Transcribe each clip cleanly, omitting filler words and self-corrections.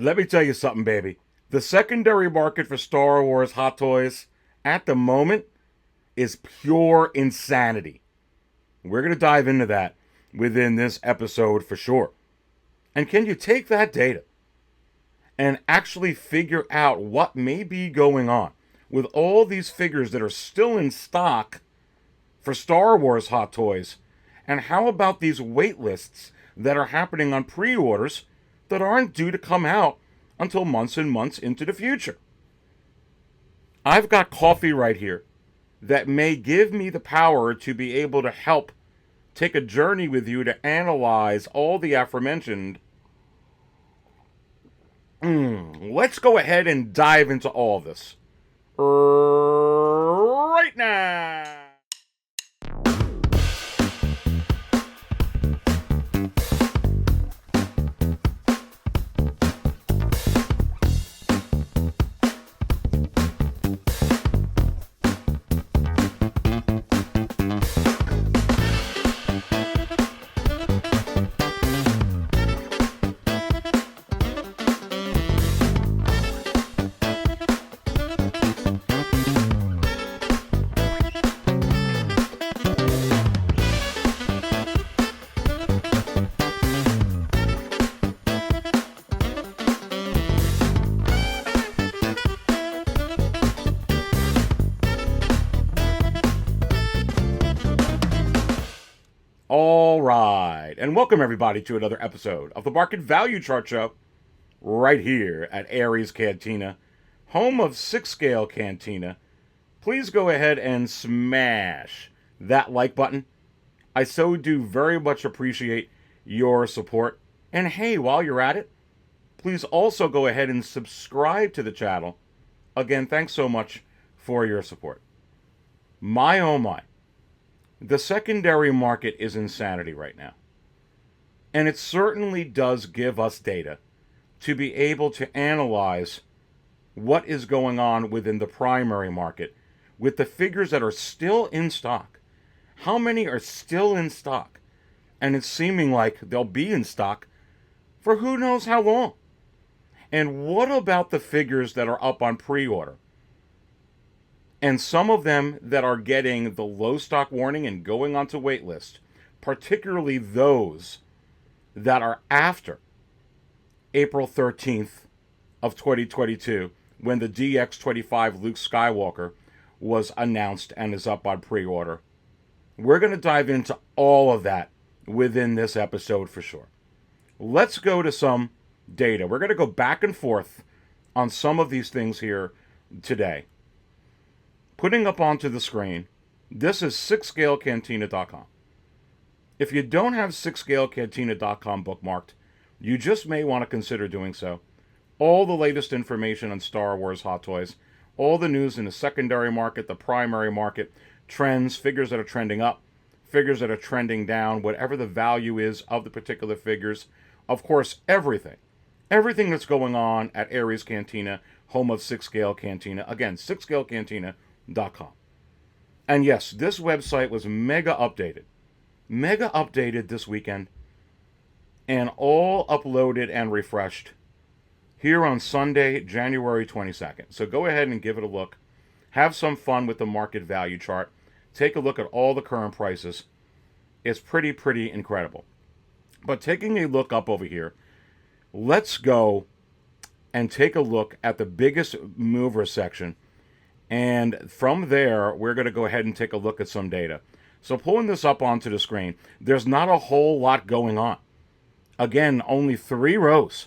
Let me tell you something, baby. The secondary market for Star Wars Hot Toys at the moment is pure insanity. We're going to dive into that within this episode for sure. And can you take that data and actually figure out what may be going on with all these figures that are still in stock for Star Wars Hot Toys? And how about these wait lists that are happening on pre-orders that aren't due to come out until months and months into the future? I've got coffee right here that may give me the power to be able to help take a journey with you to analyze all the aforementioned. Let's go ahead and dive into all this right now. All right, and welcome everybody to another episode of the Market Value Chart Show right here at Aries Cantina, home of 6-Scale Cantina. Please go ahead and smash that like button. I so do very much appreciate your support. And hey, while you're at it, please also go ahead and subscribe to the channel. Again, thanks so much for your support. My oh my. The secondary market is insanity right now. And it certainly does give us data to be able to analyze what is going on within the primary market with the figures that are still in stock. How many are still in stock? And it's seeming like they'll be in stock for who knows how long. And what about the figures that are up on pre-order? And some of them that are getting the low stock warning and going onto waitlist, particularly those that are after April 13th of 2022, when the DX25 Luke Skywalker was announced and is up on pre-order. We're going to dive into all of that within this episode for sure. Let's go to some data. We're going to go back and forth on some of these things here today. Putting up onto the screen, this is 6scalecantina.com. If you don't have 6scalecantina.com bookmarked, you just may want to consider doing so. All the latest information on Star Wars Hot Toys, all the news in the secondary market, the primary market, trends, figures that are trending up, figures that are trending down, whatever the value is of the particular figures. Of course, everything that's going on at Aries Cantina, home of 6-Scale Cantina. Again, 6scalecantina.com. And yes, this website was mega updated this weekend, and all uploaded and refreshed here on Sunday, January 22nd. So go ahead and give it a look. Have some fun with the market value chart. Take a look at all the current prices. It's pretty incredible. But taking a look up over here, let's go and take a look at the biggest mover section. And from there, we're going to go ahead and take a look at some data. So pulling this up onto the screen, there's not a whole lot going on. Again, only 3 rows.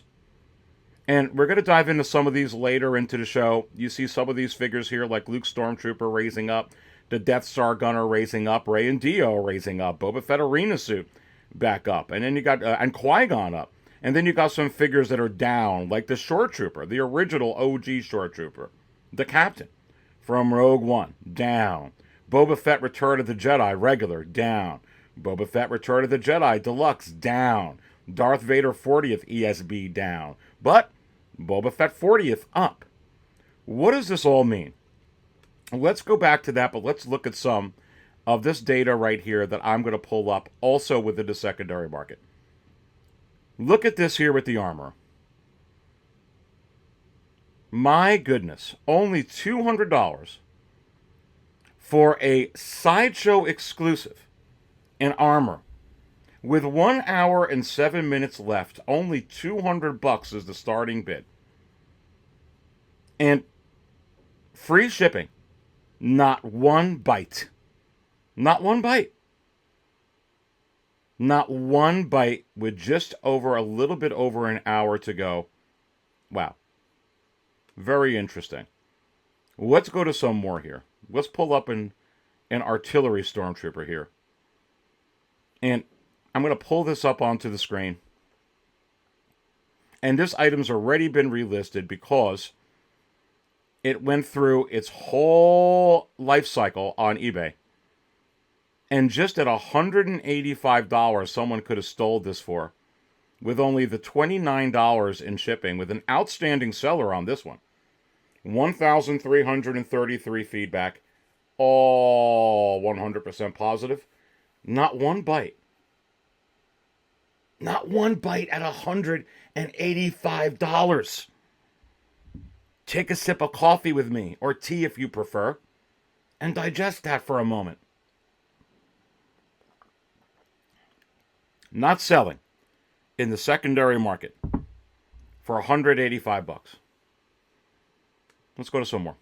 And we're going to dive into some of these later into the show. You see some of these figures here, like Luke Stormtrooper raising up, the Death Star Gunner raising up, Rey and Dio raising up, Boba Fett Arena Suit back up. And then you got, and Qui-Gon up. And then you got some figures that are down, like the Short Trooper, the original OG Short Trooper, the Captain from Rogue One, down. Boba Fett Return of the Jedi, regular, down. Boba Fett Return of the Jedi, deluxe, down. Darth Vader 40th ESB, down. But Boba Fett 40th, up. What does this all mean? Let's go back to that, but let's look at some of this data right here that I'm going to pull up also within the secondary market. Look at this here with the armor. My goodness, only $200 for a Sideshow exclusive in Armor. With 1 hour and 7 minutes left, only $200 is the starting bid. And free shipping. Not one bite. Not one bite. Not one bite with just over a little bit over an hour to go. Wow. Very interesting. Let's go to some more here. Let's pull up an artillery stormtrooper here. And I'm going to pull this up onto the screen. And this item's already been relisted because it went through its whole life cycle on eBay. And just at $185, someone could have stole this for, with only the $29 in shipping, with an outstanding seller on this one. 1,333 feedback, all 100% positive. Not one bite. Not one bite at $185. Take a sip of coffee with me, or tea if you prefer, and digest that for a moment. Not selling in the secondary market for $185. Let's go to some more.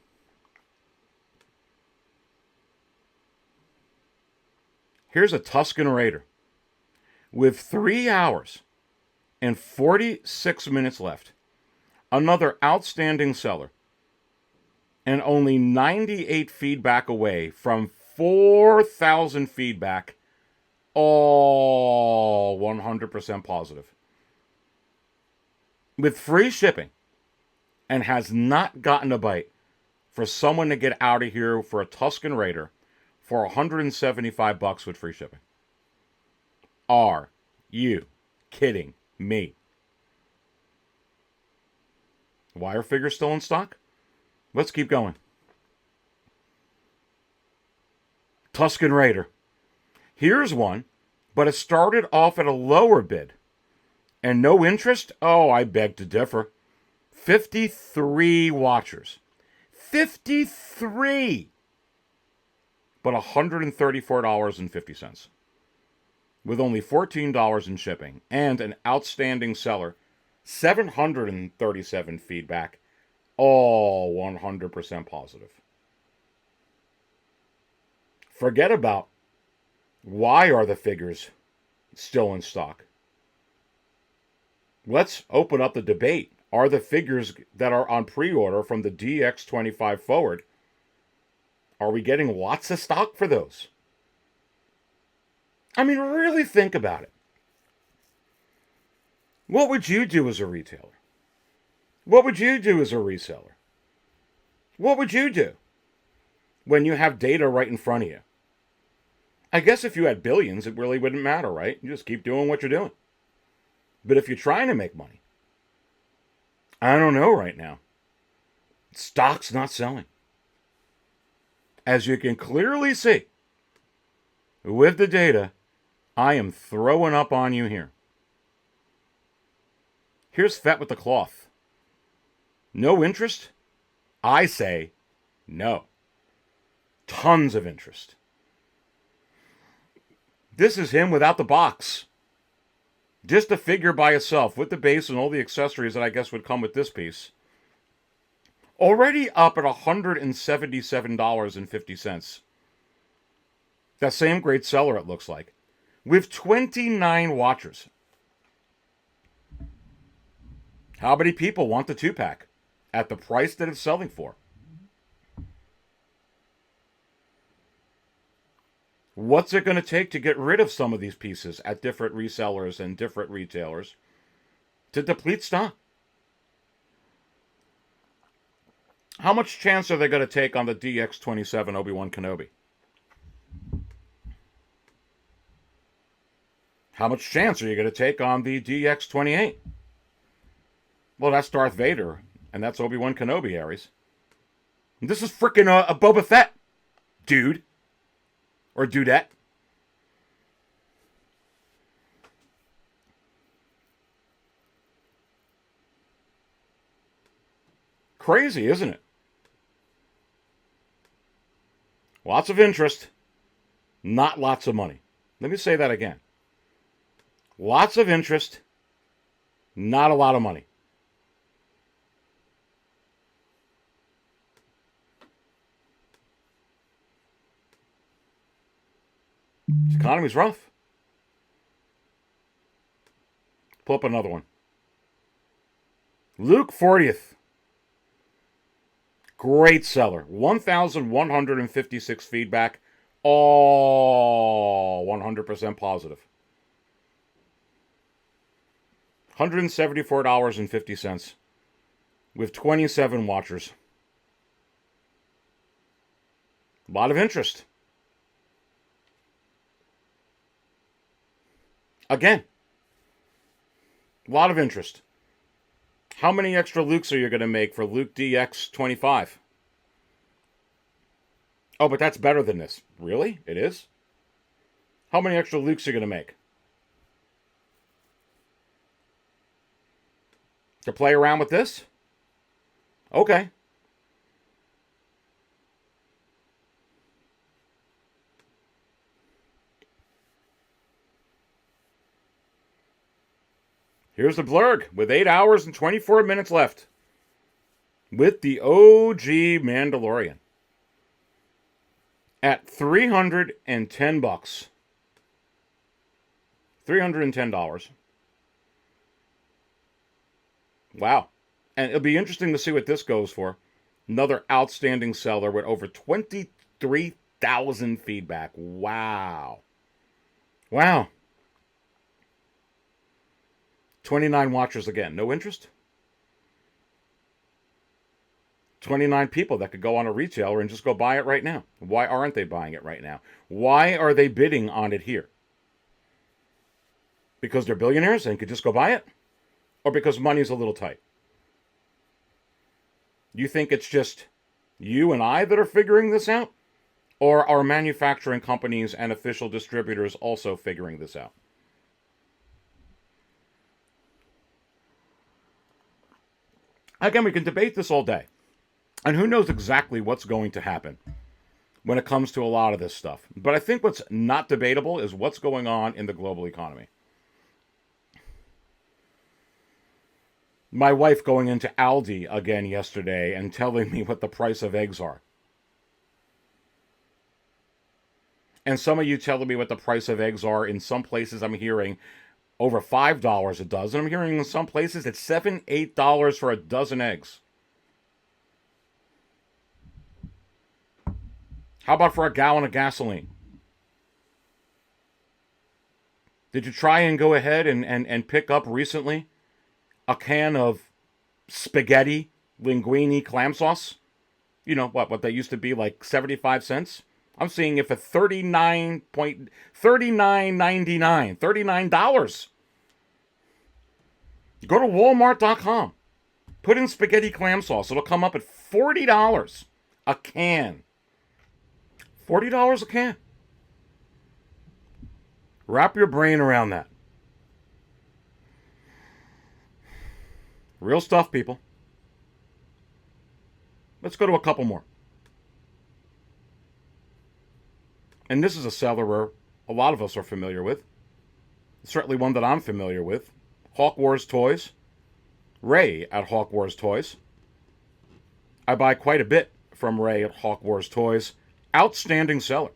Here's a Tusken Raider with 3 hours and 46 minutes left. Another outstanding seller. And only 98 feedback away from 4,000 feedback. All 100% positive. With free shipping. And has not gotten a bite for someone to get out of here for a Tusken Raider for $175 with free shipping. Are you kidding me? Why are figures still in stock? Let's keep going. Tusken Raider. Here's one, but it started off at a lower bid. And no interest? Oh, I beg to differ. 53 watchers. 53! But $134.50. With only $14 in shipping and an outstanding seller, 737 feedback, all 100% positive. Forget about why are the figures still in stock. Let's open up the debate. Are the figures that are on pre-order from the DX25 forward, are we getting lots of stock for those? I mean, really think about it. What would you do as a retailer? What would you do as a reseller? What would you do when you have data right in front of you? I guess if you had billions, it really wouldn't matter, right? You just keep doing what you're doing. But if you're trying to make money, I don't know right now. Stock's not selling. As you can clearly see, with the data, I am throwing up on you here. Here's Fett with the cloth. No interest? I say no. Tons of interest. This is him without the box. Just a figure by itself with the base and all the accessories that I guess would come with this piece. Already up at $177.50. That same great seller, it looks like. With 29 watchers. How many people want the 2-pack at the price that it's selling for? What's it going to take to get rid of some of these pieces at different resellers and different retailers to deplete stock? How much chance are they going to take on the DX27 Obi-Wan Kenobi? How much chance are you going to take on the DX28? Well, that's Darth Vader, and that's Obi-Wan Kenobi, Aries. And this is freaking a Boba Fett, dude. Or dudette. Crazy, isn't it? Lots of interest, not lots of money. Let me say that again. Lots of interest, not a lot of money. The economy's rough. Pull up another one. Luke 40th. Great seller. 1,156 feedback. All 100% positive. $174.50 with 27 watchers. A lot of interest. Again, a lot of interest. How many extra Lukes are you going to make for Luke DX25? Oh, but that's better than this. Really? It is? How many extra Lukes are you going to make? To play around with this? Okay. Here's the blurg with 8 hours and 24 minutes left. With the OG Mandalorian. At $310. $310. Wow. And it'll be interesting to see what this goes for. Another outstanding seller with over 23,000 feedback. Wow. Wow. 29 watchers again. No interest? 29 people that could go on a retailer and just go buy it right now. Why aren't they buying it right now? Why are they bidding on it here? Because they're billionaires and could just go buy it? Or because money's a little tight? You think it's just you and I that are figuring this out? Or are manufacturing companies and official distributors also figuring this out? Again, we can debate this all day. And who knows exactly what's going to happen when it comes to a lot of this stuff. But I think what's not debatable is what's going on in the global economy. My wife going into Aldi again yesterday and telling me what the price of eggs are. And some of you telling me what the price of eggs are. In some places I'm hearing over $5 a dozen. I'm hearing in some places it's $7, $8 for a dozen eggs. How about for a gallon of gasoline? Did you try and go ahead and pick up recently a can of spaghetti linguine clam sauce? You know, what they used to be like 75 cents? I'm seeing it for $39.99. $39. Go to Walmart.com. Put in spaghetti clam sauce. It'll come up at $40 a can. $40 a can. Wrap your brain around that. Real stuff, people. Let's go to a couple more. And this is a seller a lot of us are familiar with. Certainly one that I'm familiar with. Hawk Wars Toys. Ray at Hawk Wars Toys. I buy quite a bit from Ray at Hawk Wars Toys. Outstanding seller.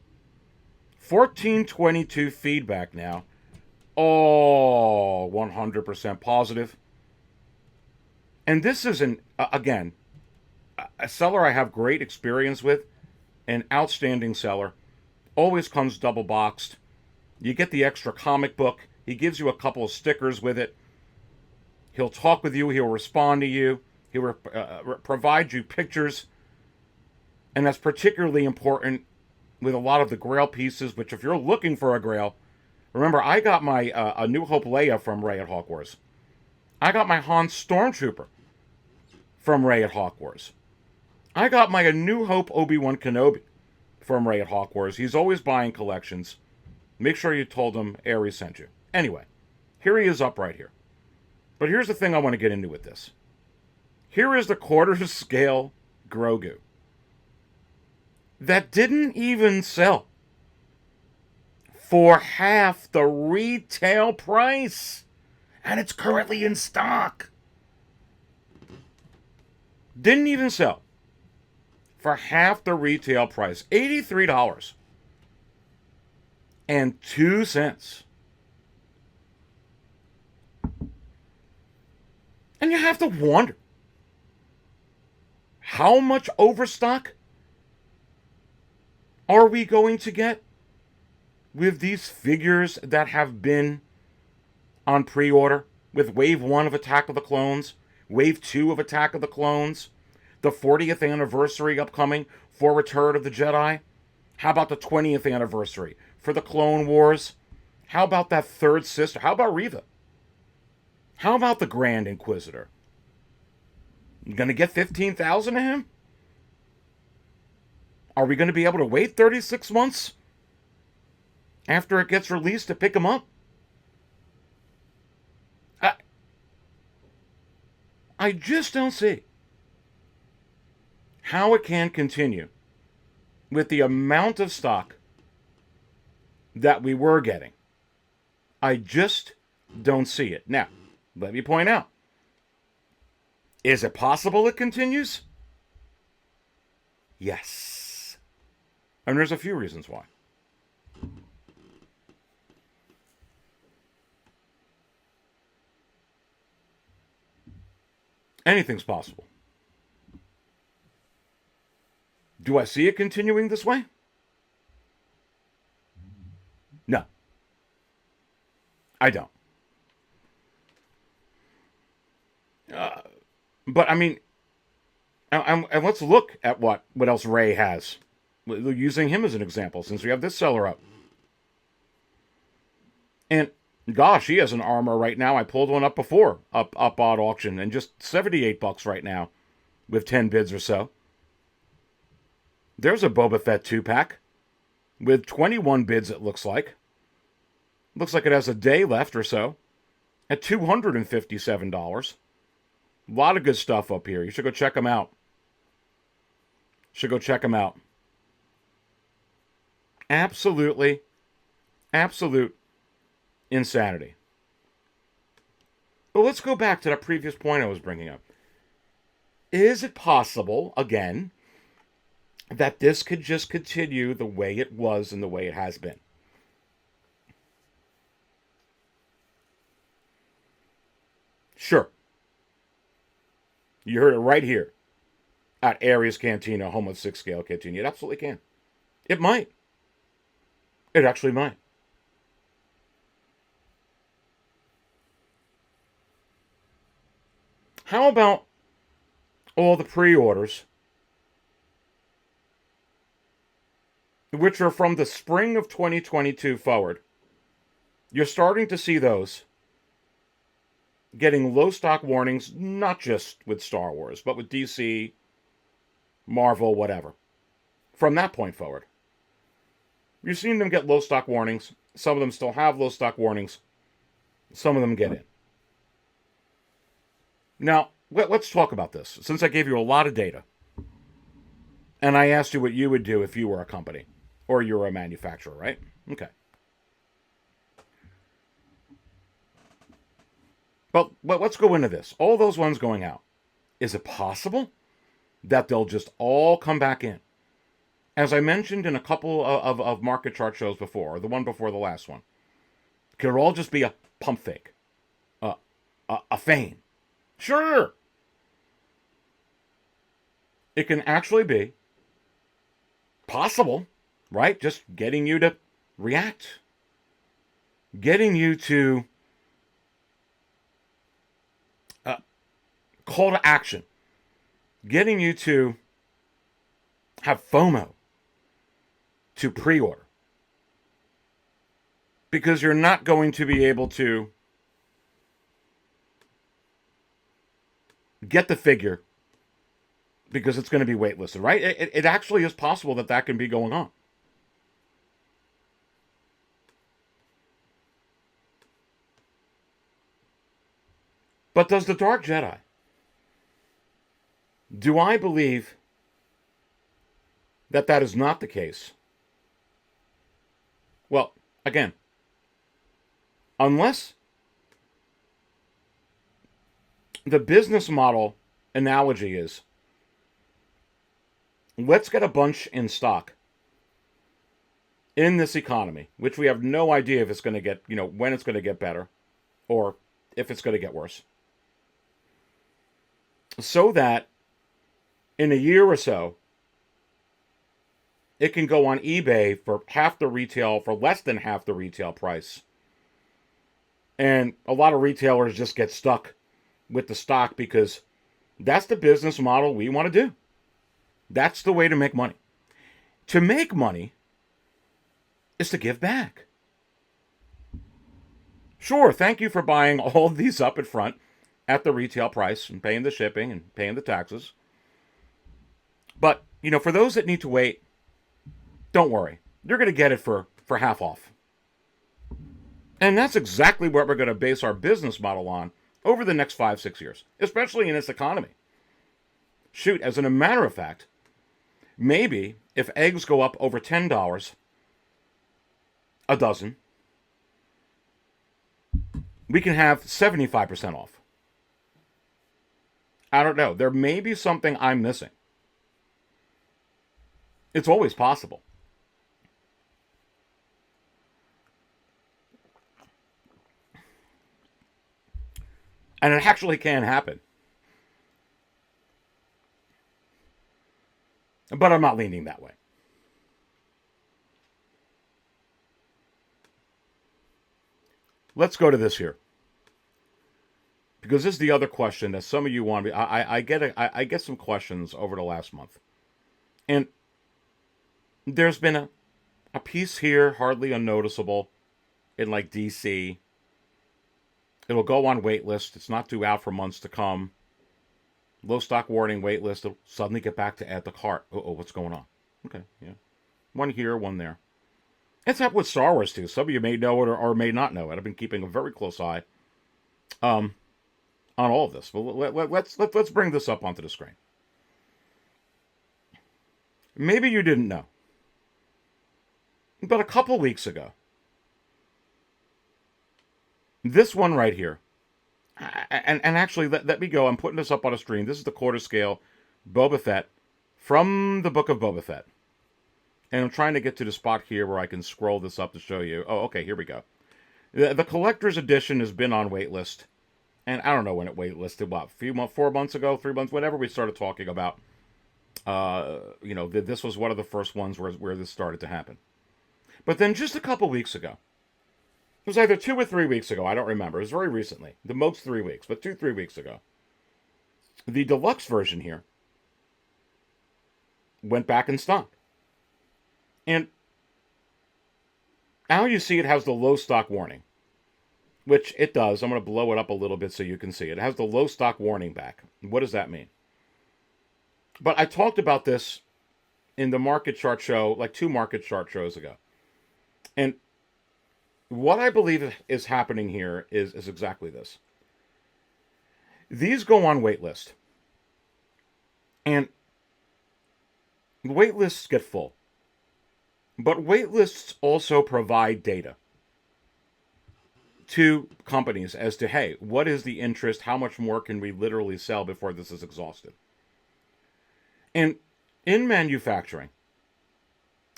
1422 feedback now. All 100% positive. And this is, again, a seller I have great experience with. An outstanding seller. Always comes double boxed. You get the extra comic book. He gives you a couple of stickers with it. He'll talk with you. He'll respond to you. He'll provide you pictures. And that's particularly important with a lot of the Grail pieces, which if you're looking for a Grail, remember, I got my A New Hope Leia from Ray at Hawk Wars. I got my Han Stormtrooper from Ray at Hawk Wars. I got my A New Hope Obi-Wan Kenobi from Ray at Hawk Wars. He's always buying collections. Make sure you told him Aries sent you. Anyway, here he is up right here. But here's the thing I want to get into with this. Here is the quarter scale Grogu that didn't even sell for half the retail price. And it's currently in stock. Didn't even sell for half the retail price. $83.02. And you have to wonder, how much overstock are we going to get with these figures that have been on pre-order, with Wave 1 of Attack of the Clones, Wave 2 of Attack of the Clones, the 40th anniversary upcoming for Return of the Jedi? How about the 20th anniversary for the Clone Wars? How about that third sister? How about Reva? How about the Grand Inquisitor? You gonna get 15,000 of him? Are we gonna be able to wait 36 months after it gets released to pick him up? I just don't see how it can continue with the amount of stock that we were getting. I just don't see it. Now, let me point out, is it possible it continues? Yes. And there's a few reasons why. Anything's possible. Do I see it continuing this way? No. I don't. But I mean, and let's look at what else Ray has. Using him as an example, since we have this seller up. And gosh, he has an armor right now. I pulled one up before, up at auction, and just $78 right now, with 10 bids or so. There's a Boba Fett 2-pack with 21 bids, it looks like. Looks like it has a day left or so at $257. A lot of good stuff up here. You should go check them out. Absolute insanity. But let's go back to that previous point I was bringing up. Is it possible, again, that this could just continue the way it was and the way it has been? Sure. You heard it right here at Aries Cantina, home of 6-scale Cantina. It absolutely can. It might. It actually might. How about all the pre-orders, which are from the spring of 2022 forward? You're starting to see those getting low stock warnings, not just with Star Wars, but with DC, Marvel, whatever. From that point forward, you've seen them get low stock warnings. Some of them still have low stock warnings. Some of them get in. Now, let's talk about this, since I gave you a lot of data, and I asked you what you would do if you were a company, or you were a manufacturer, right? Okay. But let's go into this. All those ones going out. Is it possible that they'll just all come back in? As I mentioned in a couple of market chart shows before, or the one before the last one, could it all just be a pump fake? A feign? Sure. It can actually be possible, right? Just getting you to react. Getting you to call to action. Getting you to have FOMO to pre-order. Because you're not going to be able to get the figure because it's going to be waitlisted, right? It actually is possible that that can be going on. But does the Dark Jedi Do I believe that that is not the case? Well, again, unless the business model analogy is, let's get a bunch in stock in this economy, which we have no idea if it's going to get, when it's going to get better or if it's going to get worse, so that in a year or so, it can go on eBay for less than half the retail price. And a lot of retailers just get stuck with the stock because that's the business model we want to do. That's the way to make money. To make money is to give back. Sure, thank you for buying all of these up at front at the retail price and paying the shipping and paying the taxes. But, for those that need to wait, don't worry. You're going to get it for half off. And that's exactly what we're going to base our business model on over the next 5-6 years, especially in this economy. Shoot, as a matter of fact, maybe if eggs go up over $10 a dozen, we can have 75% off. I don't know. There may be something I'm missing. It's always possible. And it actually can happen. But I'm not leaning that way. Let's go to this here. Because this is the other question that some of you want. I get some questions over the last month. And there's been a piece here, hardly unnoticeable, in like DC. It'll go on waitlist. It's not due out for months to come. Low stock warning, waitlist. It'll suddenly get back to add to cart. Uh-oh, what's going on? Okay, yeah. One here, one there. It's happened with Star Wars too. Some of you may know it or may not know it. I've been keeping a very close eye on all of this. Well, let's bring this up onto the screen. Maybe you didn't know, but a couple weeks ago, this one right here, and actually, let me go. I'm putting this up on a screen. This is the quarter scale Boba Fett from the book of Boba Fett. And I'm trying to get to the spot here where I can scroll this up to show you. Oh, okay, here we go. The collector's edition has been on waitlist. And I don't know when it waitlisted, what, 4 months ago, 3 months, whenever we started talking about, this was one of the first ones where this started to happen. But then just a couple weeks ago, it was either 2 or 3 weeks ago, I don't remember. It was very recently. The most 3 weeks, but 2-3 weeks ago. The deluxe version here went back in stock. And now you see it has the low stock warning, which it does. I'm going to blow it up a little bit so you can see it. It has the low stock warning back. What does that mean? But I talked about this in the market chart show, like 2 market chart shows ago. And what I believe is happening here is exactly this. These go on waitlist. And waitlists get full. But waitlists also provide data to companies as to, hey, what is the interest? How much more can we literally sell before this is exhausted? And in manufacturing,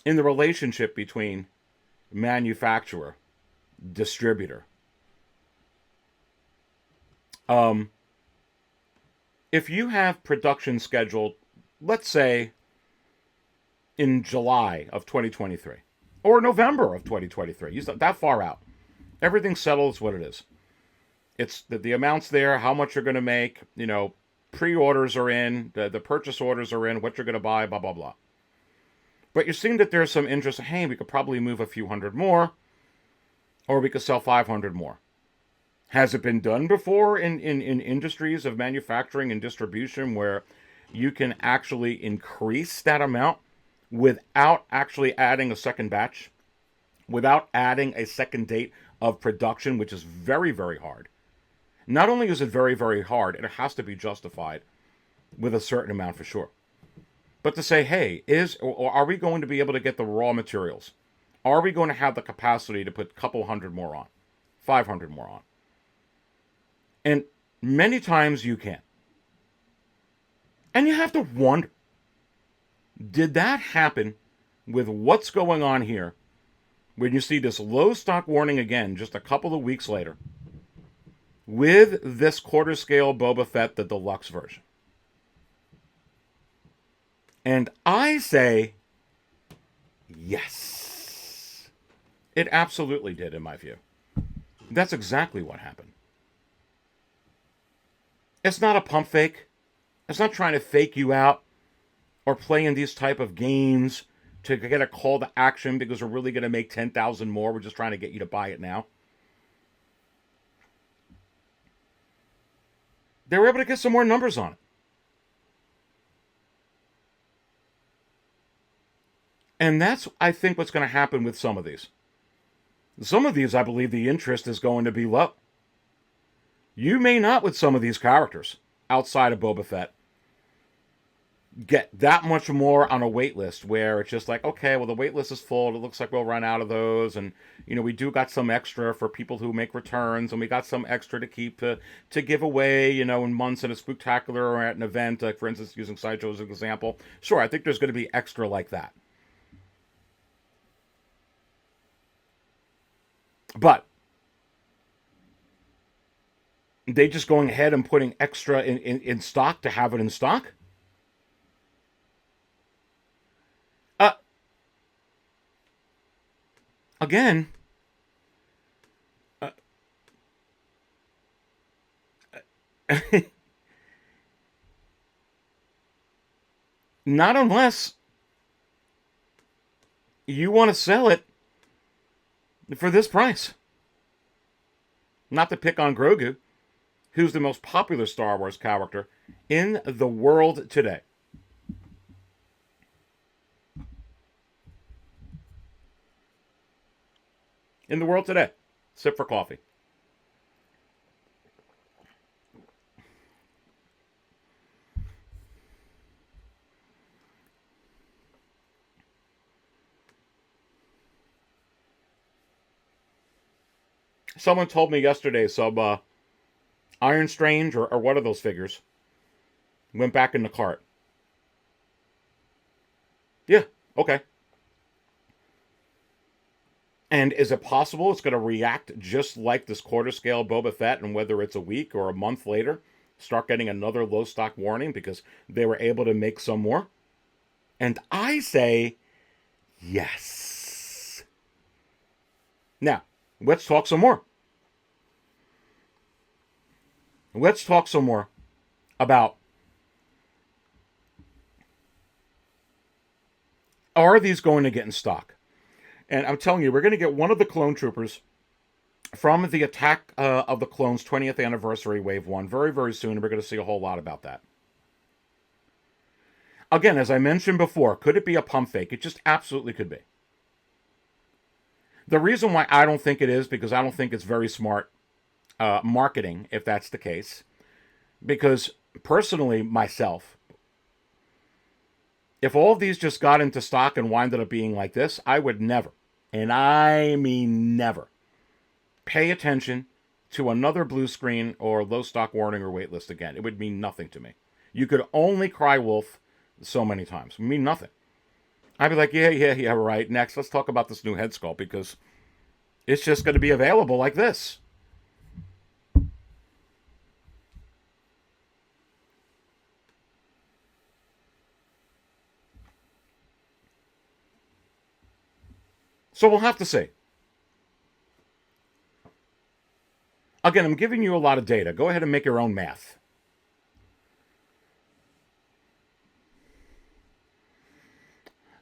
in the relationship between manufacturer, distributor, if you have production scheduled, let's say, in July of 2023 or November of 2023, that far out, everything settles what it is. It's the amounts there, how much you're going to make, pre-orders are in, the purchase orders are in, what you're going to buy, blah, blah, blah. But you're seeing that there's some interest. Hey, we could probably move a few hundred more, or we could sell 500 more. Has it been done before in industries of manufacturing and distribution where you can actually increase that amount without actually adding a second batch, without adding a second date of production, which is very, very hard? Not only is it very, very hard, it has to be justified with a certain amount for sure. But to say, hey, or are we going to be able to get the raw materials? Are we going to have the capacity to put a couple hundred more on, 500 more on? And many times you can. And you have to wonder, did that happen with what's going on here when you see this low stock warning again just a couple of weeks later with this quarter scale Boba Fett, the deluxe version? And I say, yes. It absolutely did, in my view. That's exactly what happened. It's not a pump fake. It's not trying to fake you out or playing these type of games to get a call to action because we're really going to make 10,000 more. We're just trying to get you to buy it now. They were able to get some more numbers on it. And that's, I think, what's going to happen with some of these. Some of these, I believe, the interest is going to be low. You may not, with some of these characters, outside of Boba Fett, get that much more on a wait list where it's just like, okay, well, the wait list is full. It looks like we'll run out of those. And, we do got some extra for people who make returns. And we got some extra to keep to give away, in months at a spectacular or at an event. Like, for instance, using Sideshow as an example. Sure, I think there's going to be extra like that. But they just going ahead and putting extra in stock to have it in stock? Again, not unless you want to sell it for this price. Not to pick on Grogu, who's the most popular Star Wars character in the world today. In the world today. Sip for coffee. Someone told me yesterday some Iron Strange or what are those figures went back in the cart. Yeah, okay. And is it possible it's going to react just like this quarter scale Boba Fett, and whether it's a week or a month later, start getting another low stock warning because they were able to make some more? And I say, yes. Now, let's talk some more. Let's talk some more about, are these going to get in stock? And I'm telling you, we're going to get one of the clone troopers from the Attack of the Clones 20th anniversary Wave 1 very, very soon. And we're going to see a whole lot about that. Again, as I mentioned before, could it be a pump fake? It just absolutely could be. The reason why I don't think it is, because I don't think it's very smart marketing, if that's the case. Because personally, myself, if all of these just got into stock and winded up being like this, I would never, and I mean never, pay attention to another blue screen or low stock warning or waitlist again. It would mean nothing to me. You could only cry wolf so many times. It would mean nothing. I'd be like, yeah, right. Next, let's talk about this new head sculpt because it's just going to be available like this. So we'll have to see. Again, I'm giving you a lot of data. Go ahead and make your own math.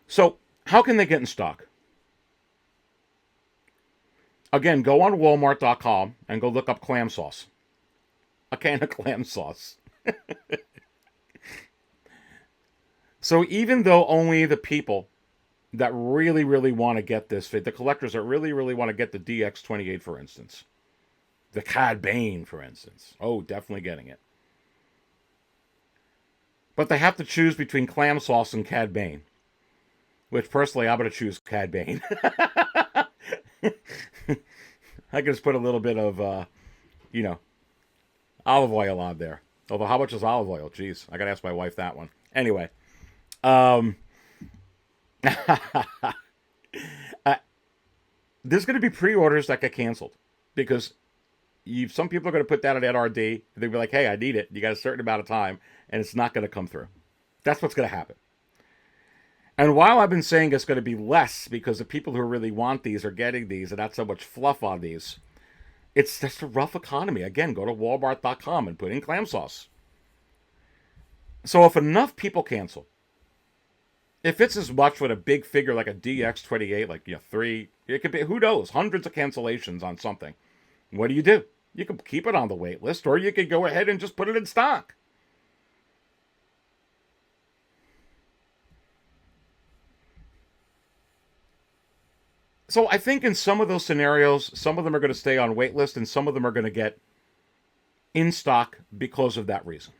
So, how can they get in stock? Again, go on Walmart.com and go look up clam sauce. A can of clam sauce. So even though only the people that really, really want to get this fit, the collectors that really, really want to get the DX28, for instance, the Cad Bane, for instance, oh, definitely getting it. But they have to choose between clam sauce and Cad Bane, which personally I'm going to choose Cad Bane. I can just put a little bit of, you know, olive oil on there. Although, how much is olive oil? Jeez, I got to ask my wife that one. Anyway, uh, there's going to be pre-orders that get canceled because some people are going to put that at NRD. They'll be like, hey, I need it. You got a certain amount of time, and it's not going to come through. That's what's going to happen. And while I've been saying it's going to be less because the people who really want these are getting these and not so much fluff on these, it's just a rough economy. Again, go to Walmart.com and put in clam sauce. So if enough people cancel, if it's as much with a big figure like a DX28, like 3, it could be, who knows, hundreds of cancellations on something. What do? You can keep it on the wait list, or you could go ahead and just put it in stock. So I think in some of those scenarios, some of them are going to stay on wait list, and some of them are going to get in stock because of that reason.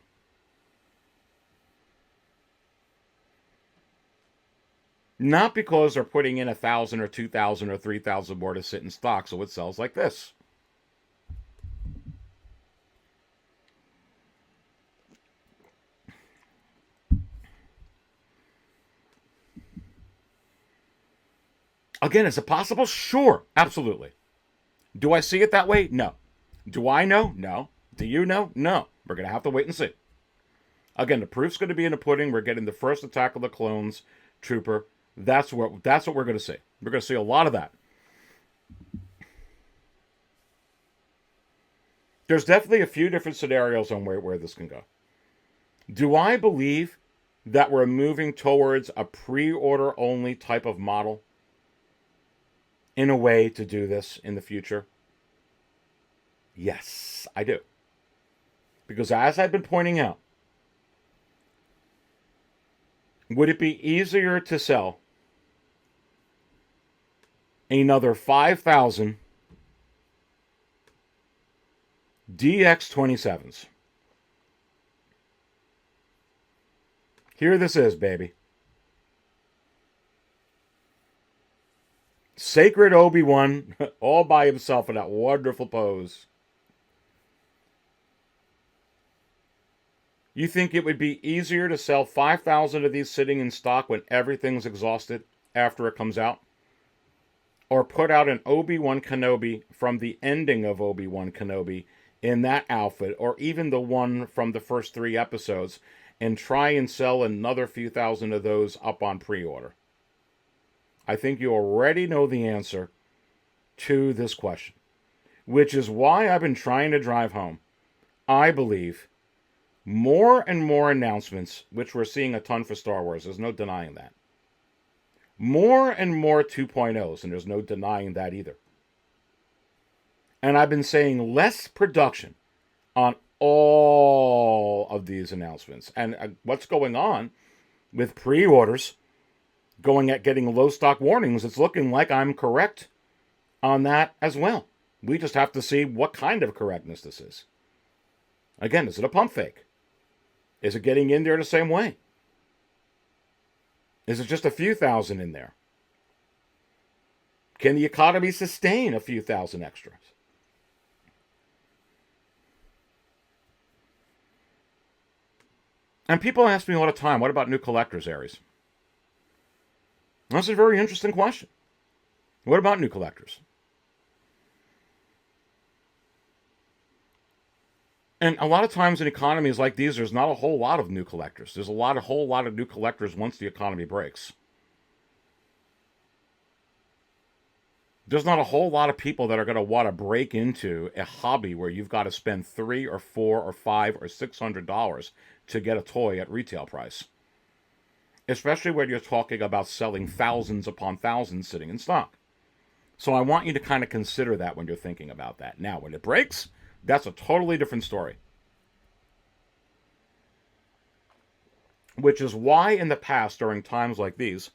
Not because they're putting in 1,000 or 2,000 or 3,000 more to sit in stock, so it sells like this. Again, is it possible? Sure, absolutely. Do I see it that way? No. Do I know? No. Do you know? No. We're going to have to wait and see. Again, the proof's going to be in the pudding. We're getting the first Attack of the Clones Trooper. That's what we're going to see. We're going to see a lot of that. There's definitely a few different scenarios on where this can go. Do I believe that we're moving towards a pre-order only type of model in a way to do this in the future? Yes, I do. Because as I've been pointing out, would it be easier to sell another 5,000 DX27s? Here this is, baby. Sacred Obi-Wan, all by himself in that wonderful pose. You think it would be easier to sell 5,000 of these sitting in stock when everything's exhausted after it comes out? Or put out an Obi-Wan Kenobi from the ending of Obi-Wan Kenobi in that outfit, or even the one from the first 3 episodes, and try and sell another few thousand of those up on pre-order? I think you already know the answer to this question, which is why I've been trying to drive home. I believe more and more announcements, which we're seeing a ton for Star Wars, there's no denying that. More and more 2.0s, and there's no denying that either. And I've been saying less production on all of these announcements. And what's going on with pre-orders going at getting low stock warnings, it's looking like I'm correct on that as well. We just have to see what kind of correctness this is. Again, is it a pump fake? Is it getting in there the same way? Is it just a few thousand in there? Can the economy sustain a few thousand extras? And people ask me all the time, what about new collectors, Aries? That's a very interesting question. What about new collectors? And a lot of times in economies like these, there's not a whole lot of new collectors. There's a whole lot of new collectors once the economy breaks. There's not a whole lot of people that are going to want to break into a hobby where you've got to spend $3 or $4 or $5 or $600 to get a toy at retail price. Especially when you're talking about selling thousands upon thousands sitting in stock. So I want you to kind of consider that when you're thinking about that. Now, when it breaks, that's a totally different story. Which is why in the past, during times like these,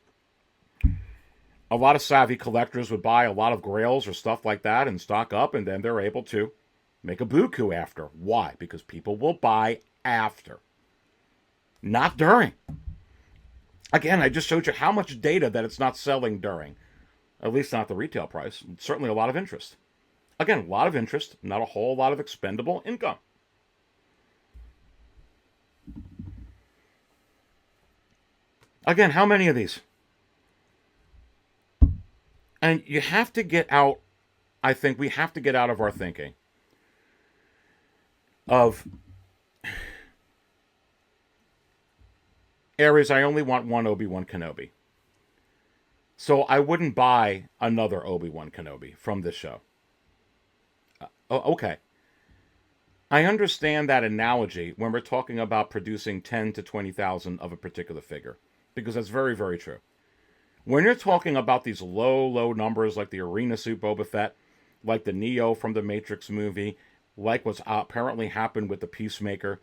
a lot of savvy collectors would buy a lot of grails or stuff like that and stock up, and then they're able to make a buku after. Why? Because people will buy after. Not during. Again, I just showed you how much data that it's not selling during. At least not the retail price. Certainly a lot of interest. Again, a lot of interest, not a whole lot of expendable income. Again, how many of these? And you have to get out, I think we have to get out of our thinking of Aries, I only want one Obi-Wan Kenobi. So I wouldn't buy another Obi-Wan Kenobi from this show. Okay. I understand that analogy when we're talking about producing 10 to 20,000 of a particular figure, because that's very, very true. When you're talking about these low numbers like the Arena Suit Boba Fett, like the Neo from the Matrix movie, like what's apparently happened with the Peacemaker,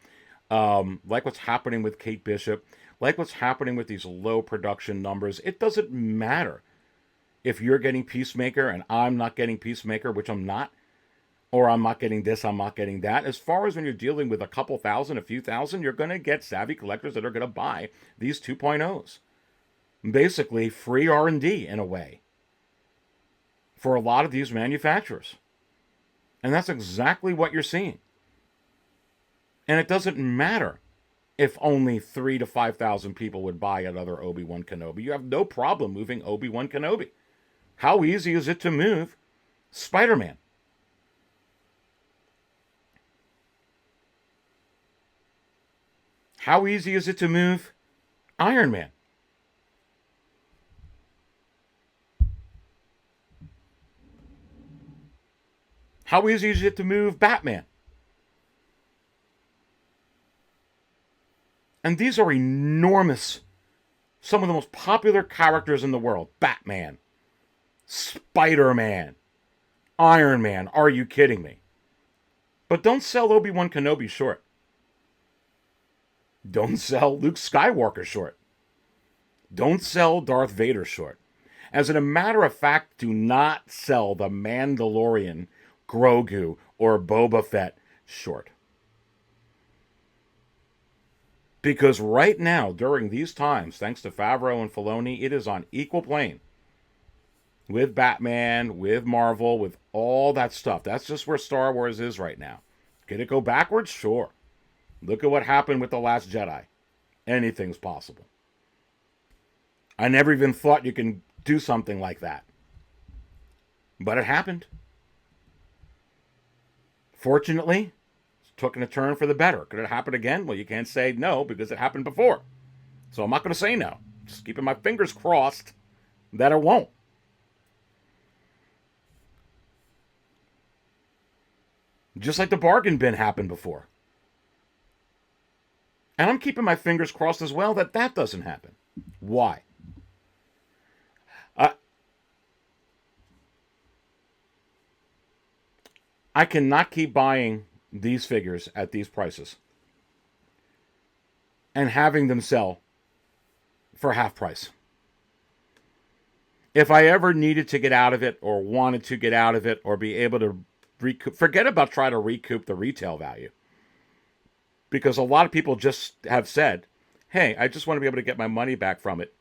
like what's happening with Kate Bishop, like what's happening with these low production numbers, it doesn't matter if you're getting Peacemaker and I'm not getting Peacemaker, which I'm not, or I'm not getting this, I'm not getting that. As far as when you're dealing with a couple thousand, a few thousand, you're going to get savvy collectors that are going to buy these 2.0s. Basically, free R&D in a way for a lot of these manufacturers. And that's exactly what you're seeing. And it doesn't matter if only 3,000 to 5,000 people would buy another Obi-Wan Kenobi. You have no problem moving Obi-Wan Kenobi. How easy is it to move Spider-Man? How easy is it to move Iron Man? How easy is it to move Batman? And these are enormous, some of the most popular characters in the world. Batman, Spider-Man, Iron Man. Are you kidding me? But don't sell Obi-Wan Kenobi short. Don't sell Luke Skywalker short. Don't sell Darth Vader short. As a matter of fact, do not sell the Mandalorian, Grogu, or Boba Fett short. Because right now, during these times, thanks to Favreau and Filoni, it is on equal plane with Batman, with Marvel, with all that stuff. That's just where Star Wars is right now. Can it go backwards? Sure. Look at what happened with The Last Jedi. Anything's possible. I never even thought you can do something like that. But it happened. Fortunately, it's taken a turn for the better. Could it happen again? Well, you can't say no because it happened before. So I'm not going to say no. Just keeping my fingers crossed that it won't. Just like the bargain bin happened before. And I'm keeping my fingers crossed as well that that doesn't happen. Why? I cannot keep buying these figures at these prices and having them sell for half price. If I ever needed to get out of it or wanted to get out of it or be able to recoup, forget about trying to recoup the retail value. Because a lot of people just have said, hey, I just want to be able to get my money back from it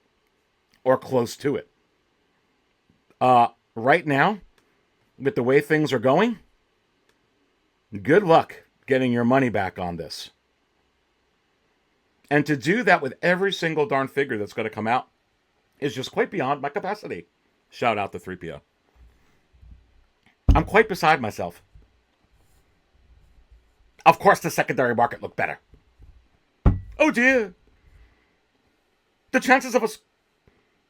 or close to it. Right now, with the way things are going, good luck getting your money back on this. And to do that with every single darn figure that's going to come out is just quite beyond my capacity. Shout out to 3PO. I'm quite beside myself. Of course, the secondary market looked better. Oh dear. The chances of us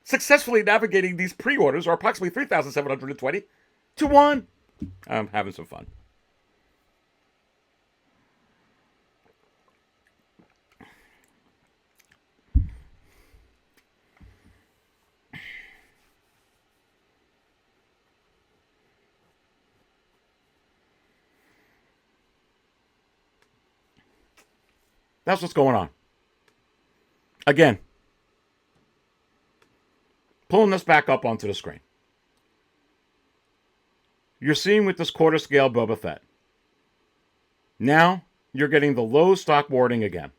successfully navigating these pre-orders are approximately 3,720 to 1. I'm having some fun. That's what's going on. Again, pulling this back up onto the screen. You're seeing with this quarter scale Boba Fett. Now, you're getting the low stock warding again.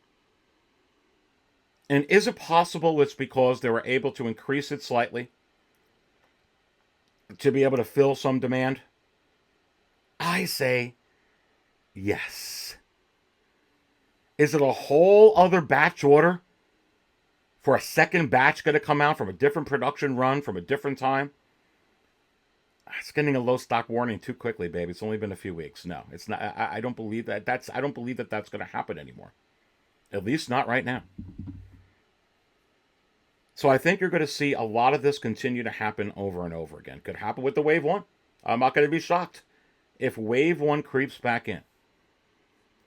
And is it possible it's because they were able to increase it slightly to be able to fill some demand? I say yes. Is it a whole other batch order for a second batch going to come out from a different production run from a different time? It's getting a low stock warning too quickly, baby. It's only been a few weeks. No, it's not. I don't believe that. I don't believe that that's going to happen anymore. At least not right now. So I think you're going to see a lot of this continue to happen over and over again. Could happen with the Wave 1. I'm not going to be shocked if Wave 1 creeps back in.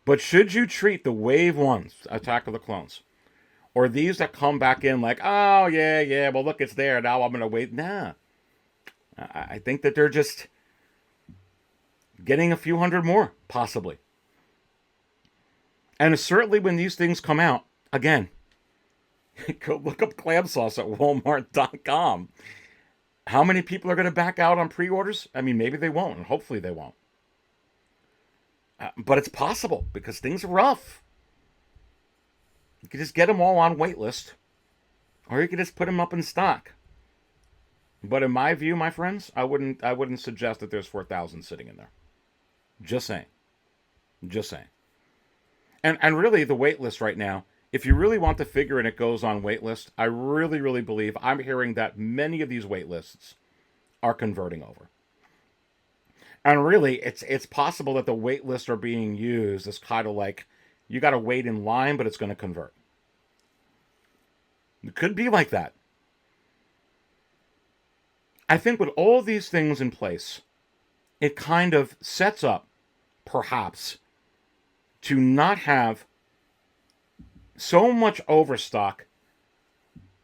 But should you treat the Wave 1's Attack of the Clones, or these that come back in like, oh, yeah, well, look, it's there. Now I'm going to wait. Nah. I think that they're just getting a few hundred more, possibly. And certainly when these things come out, again, go look up clam sauce at Walmart.com. How many people are going to back out on pre-orders? I mean, maybe they won't, and hopefully they won't. But it's possible because things are rough. You can just get them all on waitlist, or you can just put them up in stock. But in my view, my friends, I wouldn't suggest that there's 4,000 sitting in there. Just saying. And really, the waitlist right now, if you really want to figure and it goes on waitlist, I really believe I'm hearing that many of these waitlists are converting over. And really, it's possible that the waitlists are being used as kind of like, you got to wait in line, but it's going to convert. It could be like that. I think with all these things in place, it kind of sets up, perhaps, to not have so much overstock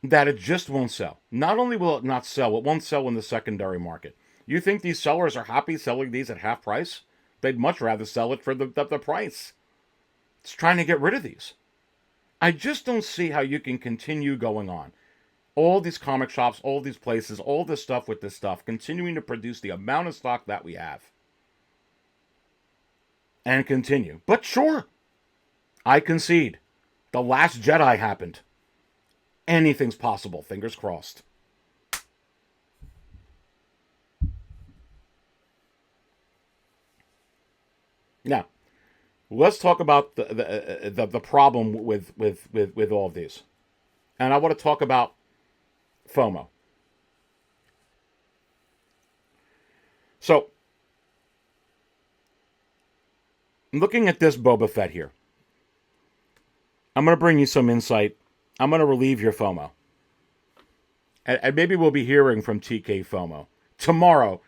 that it just won't sell. Not only will it not sell, it won't sell in the secondary market. You think these sellers are happy selling these at half price? They'd much rather sell it for the price. It's trying to get rid of these. I just don't see how you can continue going on. All these comic shops, all these places, all this stuff with this stuff, continuing to produce the amount of stock that we have. And continue. But sure, I concede. The Last Jedi happened. Anything's possible. Fingers crossed. Now, let's talk about the problem with all of these. And I want to talk about FOMO. So, looking at this Boba Fett here, I'm going to bring you some insight. I'm going to relieve your FOMO. And maybe we'll be hearing from TK FOMO tomorrow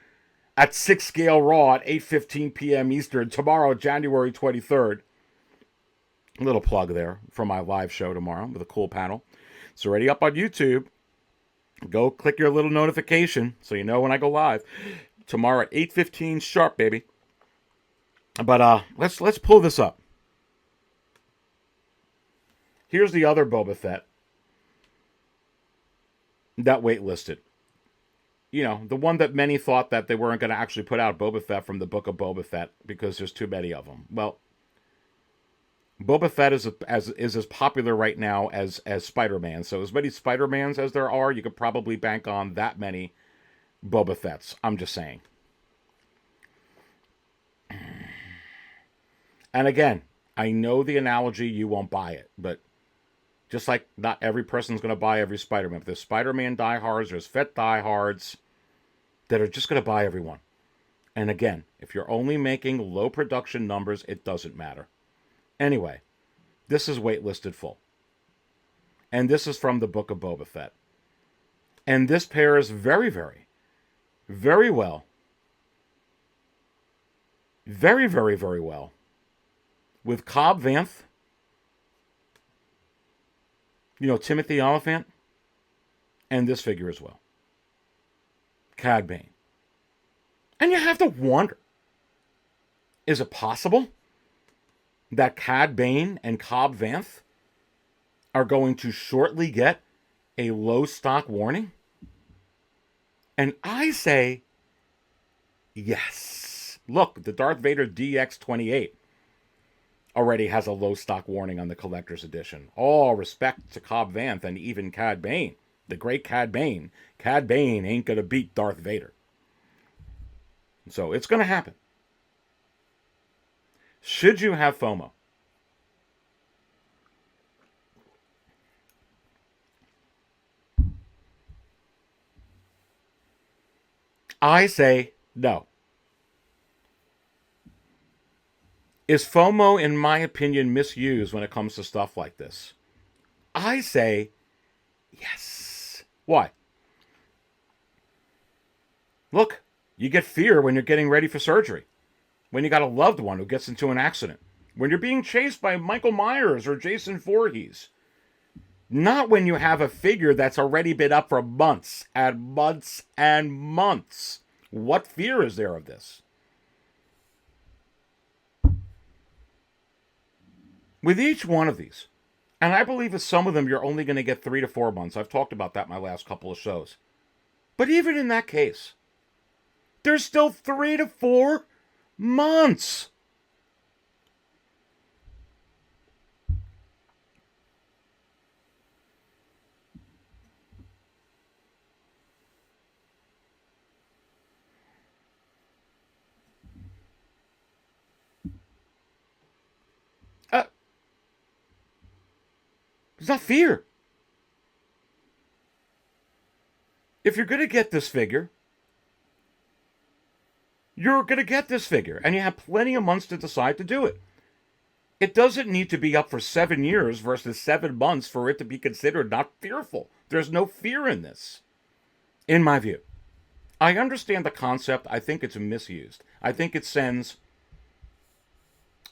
at 6 Scale Raw at 8:15 p.m. Eastern. Tomorrow, January 23rd. A little plug there for my live show tomorrow with a cool panel. It's already up on YouTube. Go click your little notification so you know when I go live. Tomorrow at 8:15 sharp, baby. But let's pull this up. Here's the other Boba Fett that waitlisted. You know, the one that many thought that they weren't going to actually put out Boba Fett from the book of Boba Fett because there's too many of them. Well, Boba Fett is as popular right now as Spider-Man. So as many Spider-Mans as there are, you could probably bank on that many Boba Fetts. I'm just saying. And again, I know the analogy, you won't buy it, but just like not every person's going to buy every Spider-Man. If there's Spider-Man diehards, there's Fett diehards that are just going to buy everyone. And again, if you're only making low production numbers, it doesn't matter. Anyway, this is waitlisted full. And this is from the book of Boba Fett. And this pairs very, very, very well. Very, very, very well with Cobb Vanth. You know, Timothy Oliphant. And this figure as well. Cad Bane. And you have to wonder, is it possible that Cad Bane and Cobb Vanth are going to shortly get a low stock warning? And I say, yes. Look, the Darth Vader DX28 already has a low stock warning on the collector's edition. All respect to Cobb Vanth and even Cad Bane, the great Cad Bane. Cad Bane ain't gonna beat Darth Vader. So it's gonna happen. Should you have FOMO? I say no. Is FOMO, in my opinion, misused when it comes to stuff like this? I say yes. Why? Look, you get fear when you're getting ready for surgery, when you got a loved one who gets into an accident, when you're being chased by Michael Myers or Jason Voorhees. Not when you have a figure that's already been up for months and months and months. What fear is there of this? With each one of these, and I believe with some of them you're only going to get 3 to 4 months. I've talked about that in my last couple of shows. But even in that case, there's still 3 to 4 months. It's not fear. If you're going to get this figure, you're going to get this figure, and you have plenty of months to decide to do it. It doesn't need to be up for 7 years versus 7 months for it to be considered not fearful. There's no fear in this, in my view. I understand the concept. I think it's misused. I think it sends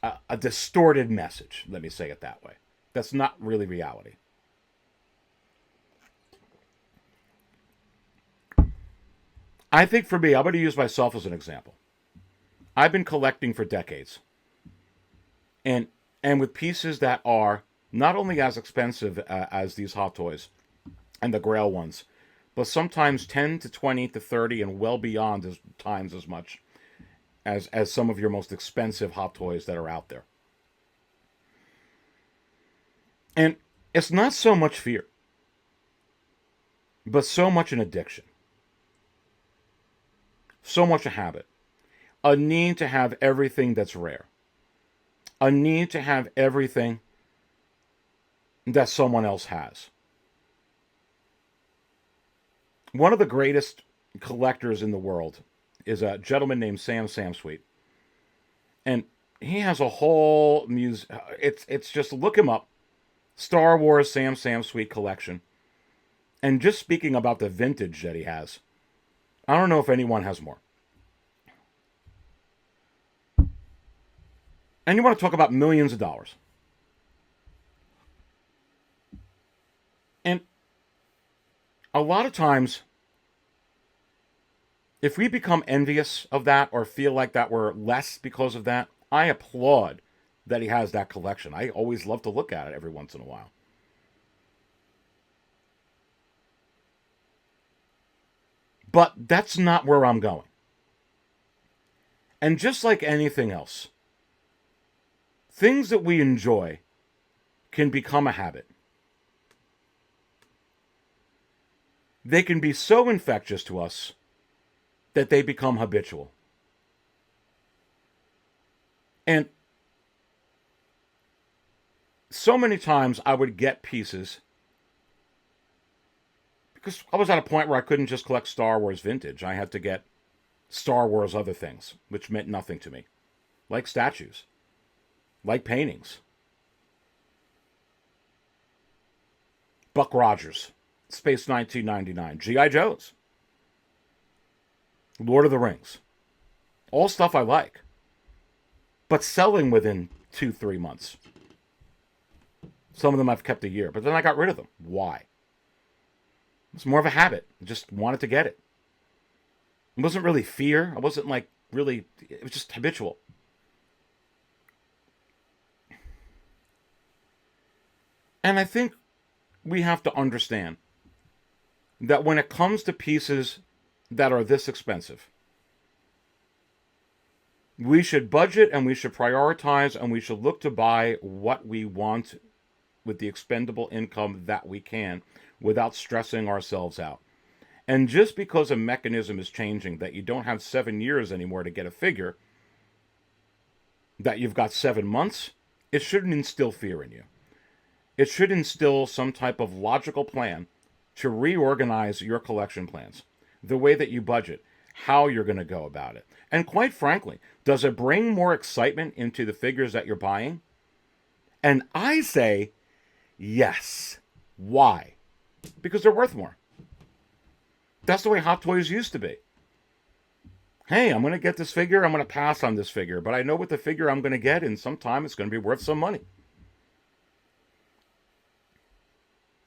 a distorted message, let me say it that way. That's not really reality. I think for me, I'm going to use myself as an example. I've been collecting for decades. And with pieces that are not only as expensive as these Hot Toys and the Grail ones, but sometimes 10 to 20 to 30 and well beyond times as much as some of your most expensive Hot Toys that are out there. And it's not so much fear, but so much an addiction. So much a habit. A need to have everything that's rare. A need to have everything that someone else has. One of the greatest collectors in the world is a gentleman named Sam Samsweet. And he has a whole it's just, look him up. Star Wars Sam Samsweet collection. And just speaking about the vintage that he has, I don't know if anyone has more. And you want to talk about millions of dollars. And a lot of times, if we become envious of that or feel like that we're less because of that, I applaud that he has that collection. I always love to look at it every once in a while. But that's not where I'm going. And just like anything else, things that we enjoy can become a habit. They can be so infectious to us that they become habitual. And so many times I would get pieces because I was at a point where I couldn't just collect Star Wars vintage. I had to get Star Wars other things, which meant nothing to me, like statues, like paintings. Buck Rogers, Space 1999, G.I. Joes, Lord of the Rings. All stuff I like, but selling within 2-3 months. Some of them I've kept a year, but then I got rid of them. Why? It's more of a habit. I just wanted to get it. It wasn't really fear. I wasn't like really, it was just habitual. And I think we have to understand that when it comes to pieces that are this expensive, We should budget and we should prioritize and we should look to buy what we want with the expendable income that we can without stressing ourselves out. And just because a mechanism is changing, that you don't have 7 years anymore to get a figure, that you've got 7 months, it shouldn't instill fear in you. It should instill some type of logical plan to reorganize your collection plans, the way that you budget, how you're going to go about it. And quite frankly, does it bring more excitement into the figures that you're buying? And I say yes. Why? Because they're worth more. That's the way Hot Toys used to be. Hey, I'm going to get this figure, I'm going to pass on this figure, but I know what the figure I'm going to get, and sometime it's going to be worth some money.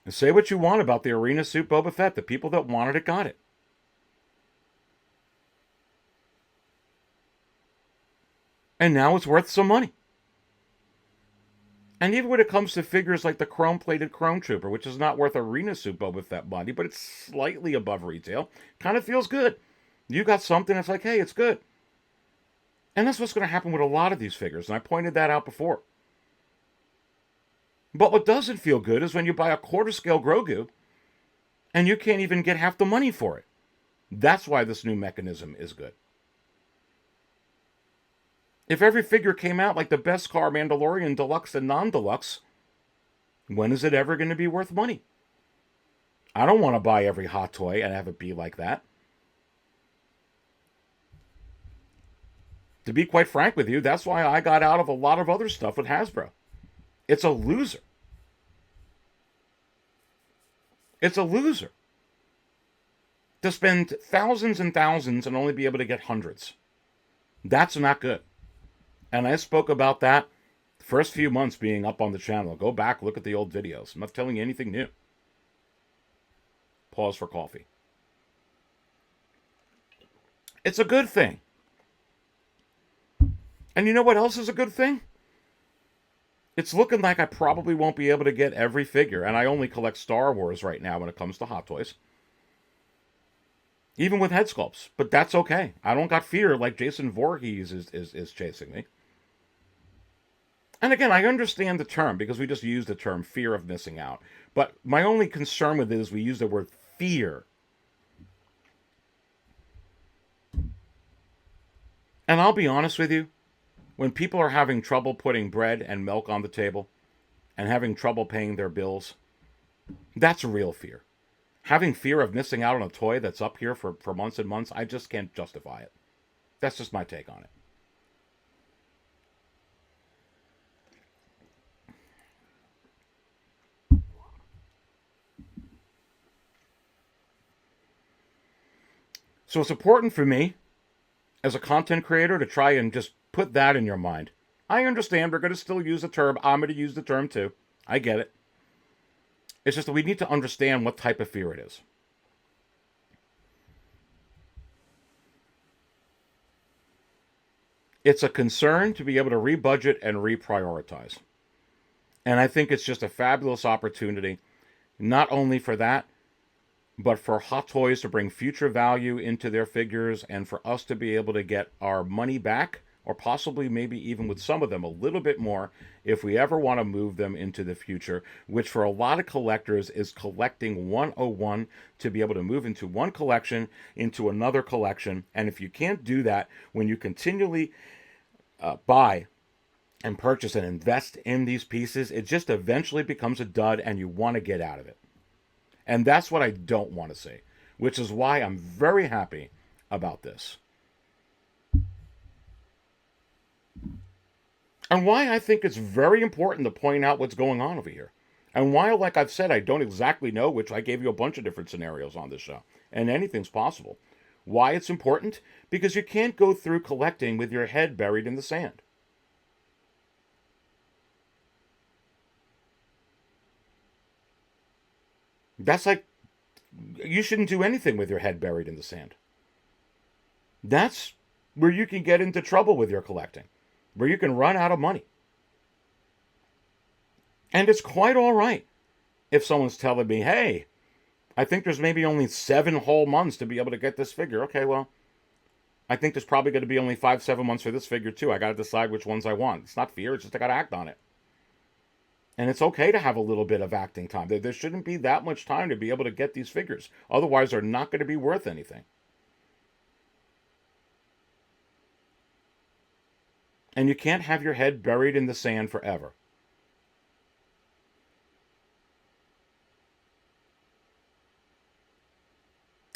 And say what you want about the Arena Suit Boba Fett. The people that wanted it got it. And now it's worth some money. And even when it comes to figures like the chrome-plated Chrome Trooper, which is not worth Arena Suit Boba Fett money, but it's slightly above retail, kind of feels good. You got something that's like, hey, it's good. And that's what's going to happen with a lot of these figures, and I pointed that out before. But what doesn't feel good is when you buy a quarter-scale Grogu and you can't even get half the money for it. That's why this new mechanism is good. If every figure came out like the Beskar Mandalorian Deluxe and non-deluxe, when is it ever going to be worth money? I don't want to buy every Hot Toy and have it be like that. To be quite frank with you, that's why I got out of a lot of other stuff with Hasbro. It's a loser. It's a loser to spend thousands and thousands and only be able to get hundreds. That's not good. And I spoke about that the first few months being up on the channel. Go back, look at the old videos. I'm not telling you anything new. Pause for coffee. It's a good thing. And you know what else is a good thing? It's looking like I probably won't be able to get every figure, and I only collect Star Wars right now when it comes to Hot Toys. Even with head sculpts, but that's okay. I don't got fear like Jason Voorhees is chasing me. And again, I understand the term because we just use the term fear of missing out. But my only concern with it is we use the word fear. And I'll be honest with you, when people are having trouble putting bread and milk on the table and having trouble paying their bills, that's real fear. Having fear of missing out on a toy that's up here for months and months, I just can't justify it. That's just my take on it. So it's important for me as a content creator to try and just put that in your mind. I understand we're going to still use the term. I'm going to use the term too. I get it. It's just that we need to understand what type of fear it is. It's a concern to be able to rebudget and reprioritize. And I think it's just a fabulous opportunity, not only for that, but for Hot Toys to bring future value into their figures and for us to be able to get our money back, or possibly maybe even with some of them a little bit more if we ever want to move them into the future, which for a lot of collectors is collecting 101, to be able to move into one collection into another collection. And if you can't do that when you continually buy and purchase and invest in these pieces, it just eventually becomes a dud and you want to get out of it. And that's what I don't want to see, which is why I'm very happy about this. And why I think it's very important to point out what's going on over here. And why, like I've said, I don't exactly know, which I gave you a bunch of different scenarios on this show, and anything's possible. Why it's important? Because you can't go through collecting with your head buried in the sand. That's like, you shouldn't do anything with your head buried in the sand. That's where you can get into trouble with your collecting, where you can run out of money. And it's quite all right if someone's telling me, hey, I think there's maybe only 7 whole months to be able to get this figure. Okay, well, I think there's probably going to be only 5-7 months for this figure too. I got to decide which ones I want. It's not fear, it's just I got to act on it. And it's okay to have a little bit of acting time. There shouldn't be that much time to be able to get these figures. Otherwise, they're not going to be worth anything. And you can't have your head buried in the sand forever.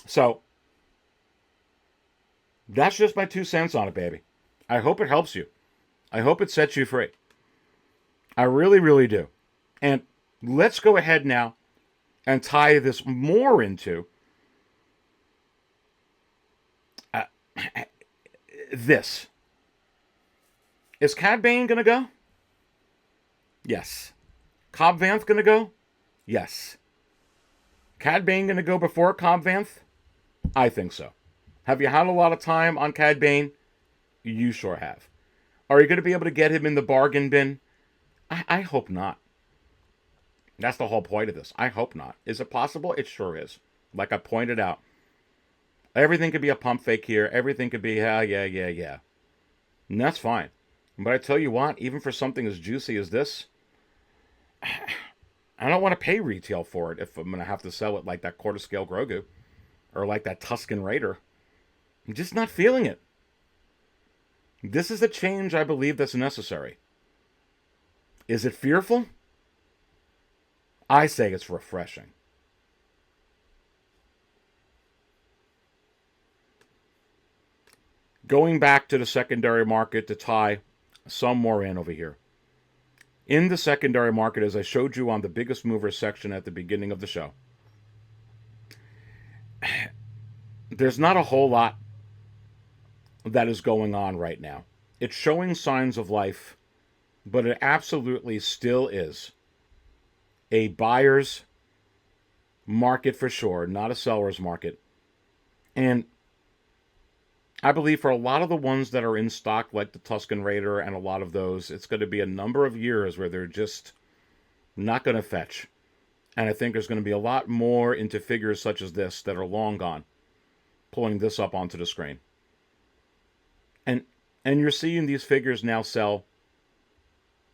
So, that's just my 2 cents on it, baby. I hope it helps you. I hope it sets you free. I really, really do. And let's go ahead now and tie this more into this. Is Cad Bane going to go? Yes. Cobb Vanth going to go? Yes. Cad Bane going to go before Cobb Vanth? I think so. Have you had a lot of time on Cad Bane? You sure have. Are you going to be able to get him in the bargain bin? I hope not. That's the whole point of this. I hope not. Is it possible? It sure is. Like I pointed out. Everything could be a pump fake here. Everything could be, yeah. And that's fine. But I tell you what, even for something as juicy as this, I don't want to pay retail for it if I'm going to have to sell it like that quarter scale Grogu or like that Tusken Raider. I'm just not feeling it. This is a change I believe that's necessary. Is it fearful? I say it's refreshing. Going back to the secondary market to tie some more in over here. In the secondary market, as I showed you on the biggest mover section at the beginning of the show, there's not a whole lot that is going on right now. It's showing signs of life, but it absolutely still is a buyer's market for sure, not a seller's market. And I believe for a lot of the ones that are in stock, like the Tusken Raider and a lot of those, it's going to be a number of years where they're just not going to fetch. And I think there's going to be a lot more into figures such as this that are long gone. Pulling this up onto the screen. And you're seeing these figures now sell.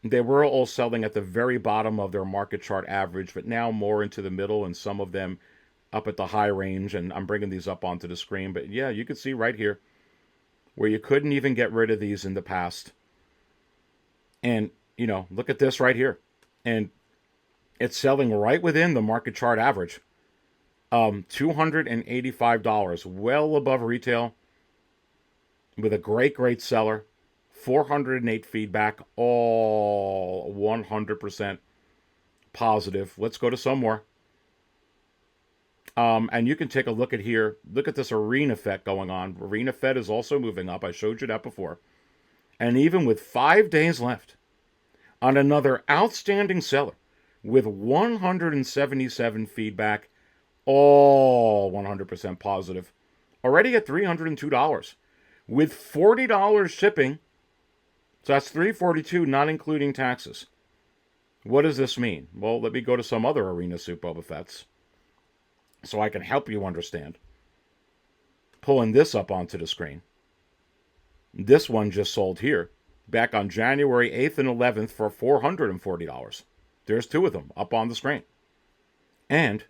They were all selling at the very bottom of their market chart average, but now more into the middle and some of them up at the high range. And I'm bringing these up onto the screen. But yeah, you can see right here where you couldn't even get rid of these in the past. And, you know, look at this right here. And it's selling right within the market chart average. $285, well above retail, with a great seller. 408 feedback, all 100% positive. Let's go to some more. And you can take a look at here. Look at this arena effect going on. Arena Fed is also moving up. I showed you that before. And even with 5 days left on another outstanding seller with 177 feedback, all 100% positive, already at $302 with $40 shipping. So that's $342, not including taxes. What does this mean? Well, let me go to some other Arena Suit Boba Fett's so I can help you understand. Pulling this up onto the screen. This one just sold here, back on January 8th and 11th for $440. There's 2 of them up on the screen. And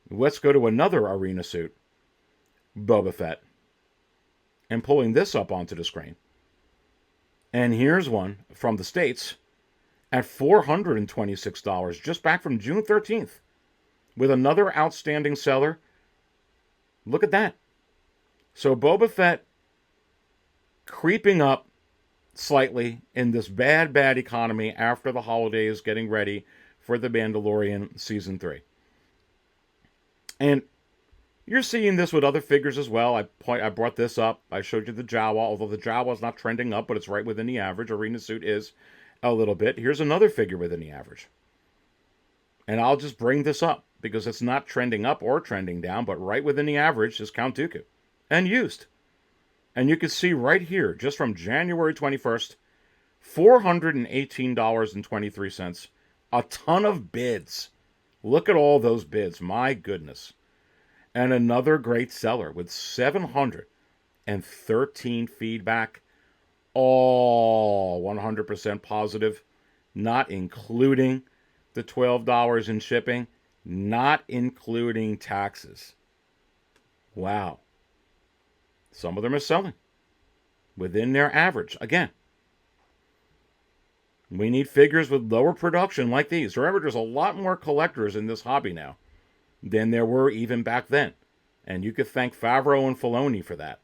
let's go to another Arena Suit Boba Fett. And pulling this up onto the screen. And here's one from the States at $426, just back from June 13th. With another outstanding seller. Look at that. So Boba Fett creeping up slightly in this bad economy after the holidays, getting ready for The Mandalorian Season 3. And you're seeing this with other figures as well. I brought this up. I showed you the Jawa, although the Jawa is not trending up, but it's right within the average. Arena Suit is a little bit. Here's another figure within the average. And I'll just bring this up because it's not trending up or trending down, but right within the average is Count Dooku. And used. And you can see right here, just from January 21st, $418.23. A ton of bids. Look at all those bids. My goodness. And another great seller with $784 413 feedback, all 100% positive, not including the $12 in shipping, not including taxes. Wow. Some of them are selling within their average. Again, we need figures with lower production like these. Remember, there's a lot more collectors in this hobby now than there were even back then. And you could thank Favreau and Filoni for that.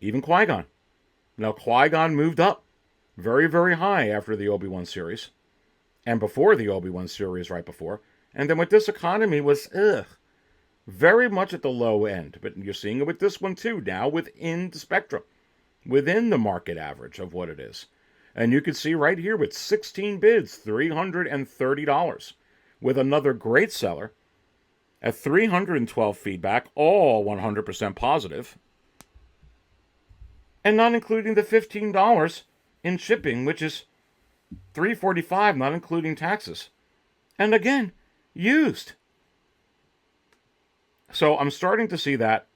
Even Qui-Gon. Now, Qui-Gon moved up very, very high after the Obi-Wan series. And before the Obi-Wan series, right before. And then with this economy was, very much at the low end. But you're seeing it with this one too, now within the spectrum. Within the market average of what it is. And you can see right here with 16 bids, $330. With another great seller at 312 feedback, all 100% positive. And not including the $15 in shipping, which is $345, not including taxes. And again, used. So I'm starting to see that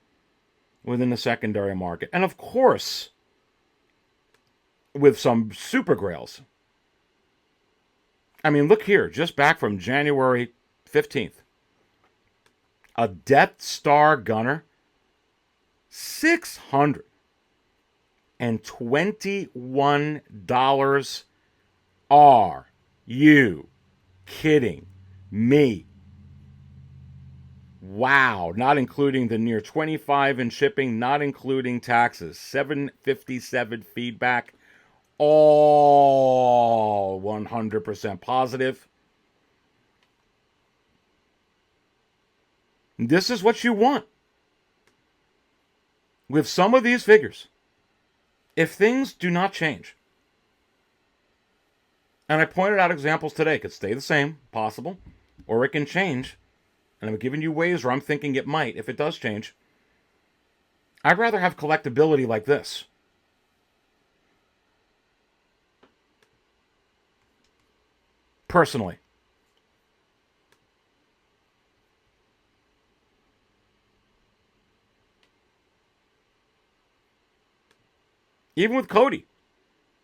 within the secondary market. And of course, with some super grails. I mean, look here, just back from January 15th. A Death Star gunner, $621. Are you kidding me? Wow, not including the near 25 in shipping, not including taxes. 757 feedback, all 100% positive. This is what you want. With some of these figures, if things do not change, and I pointed out examples today, it could stay the same, possible, or it can change. And I'm giving you ways where I'm thinking it might, if it does change. I'd rather have collectability like this. Personally. Even with Cody,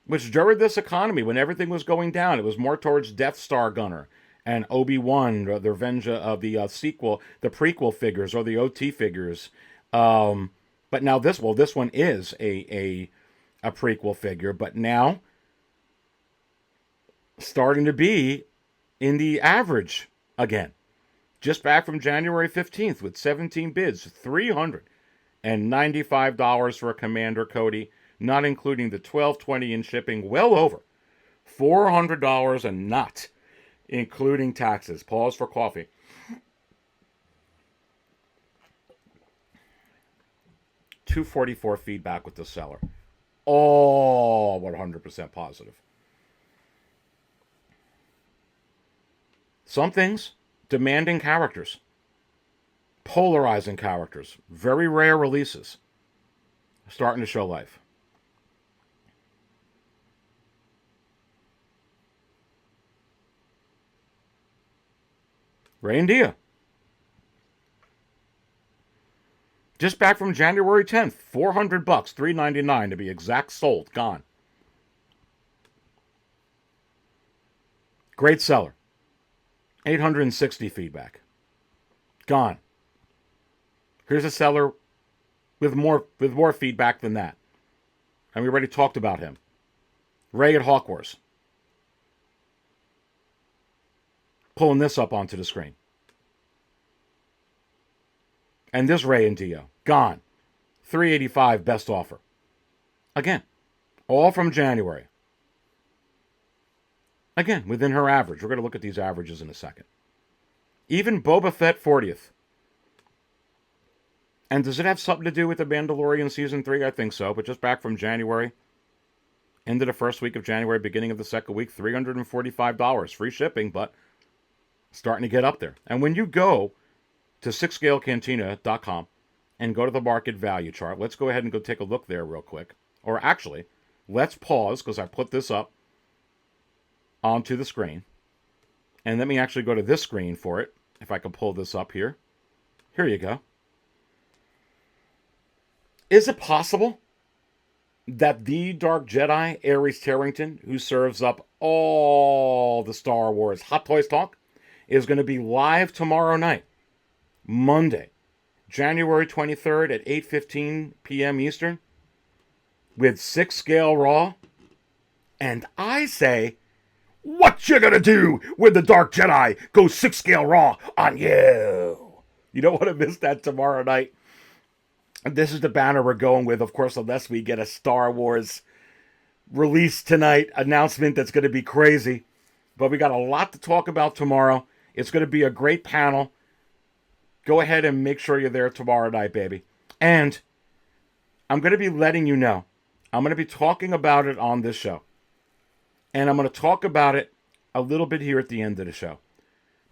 which during this economy, when everything was going down, it was more towards Death Star Gunner and Obi-Wan, the Revenge of the sequel, the prequel figures or the OT figures. But now this one is a prequel figure, but now starting to be in the average again. Just back from January 15th with 17 bids, $395 for a Commander Cody, not including the $12.20 in shipping, well over $400 and not including taxes. Pause for coffee. $244 feedback with the seller. All 100% positive. Some things, demanding characters. Polarizing characters. Very rare releases. Starting to show life. Ray and Dia. Just back from January 10th, $400, $399 to be exact, sold, gone. Great seller. 860 feedback. Gone. Here's a seller with more feedback than that. And we already talked about him. Ray at Hawk Wars. Pulling this up onto the screen. And this Ray and Dio. Gone. $385 best offer. Again, all from January. Again, within her average. We're going to look at these averages in a second. Even Boba Fett 40th. And does it have something to do with The Mandalorian Season 3? I think so. But just back from January, into the first week of January, beginning of the second week, $345. Free shipping, but starting to get up there. And when you go to 6scalecantina.com and go to the market value chart, let's go ahead and go take a look there real quick. Or actually, let's pause, because I put this up onto the screen. And let me actually go to this screen for it, if I can pull this up here. Here you go. Is it possible that the Dark Jedi, Aries Tarrington, who serves up all the Star Wars Hot Toys talk, is going to be live tomorrow night, Monday, January 23rd at 8:15 p.m. Eastern, with 6 scale raw? And I say, what you gonna do when the Dark Jedi goes 6 scale raw on you? You don't want to miss that tomorrow night. This is the banner we're going with, of course, unless we get a Star Wars release tonight announcement that's going to be crazy. But we got a lot to talk about tomorrow. It's going to be a great panel. Go ahead and make sure you're there tomorrow night, baby. And I'm going to be letting you know. I'm going to be talking about it on this show. And I'm going to talk about it a little bit here at the end of the show.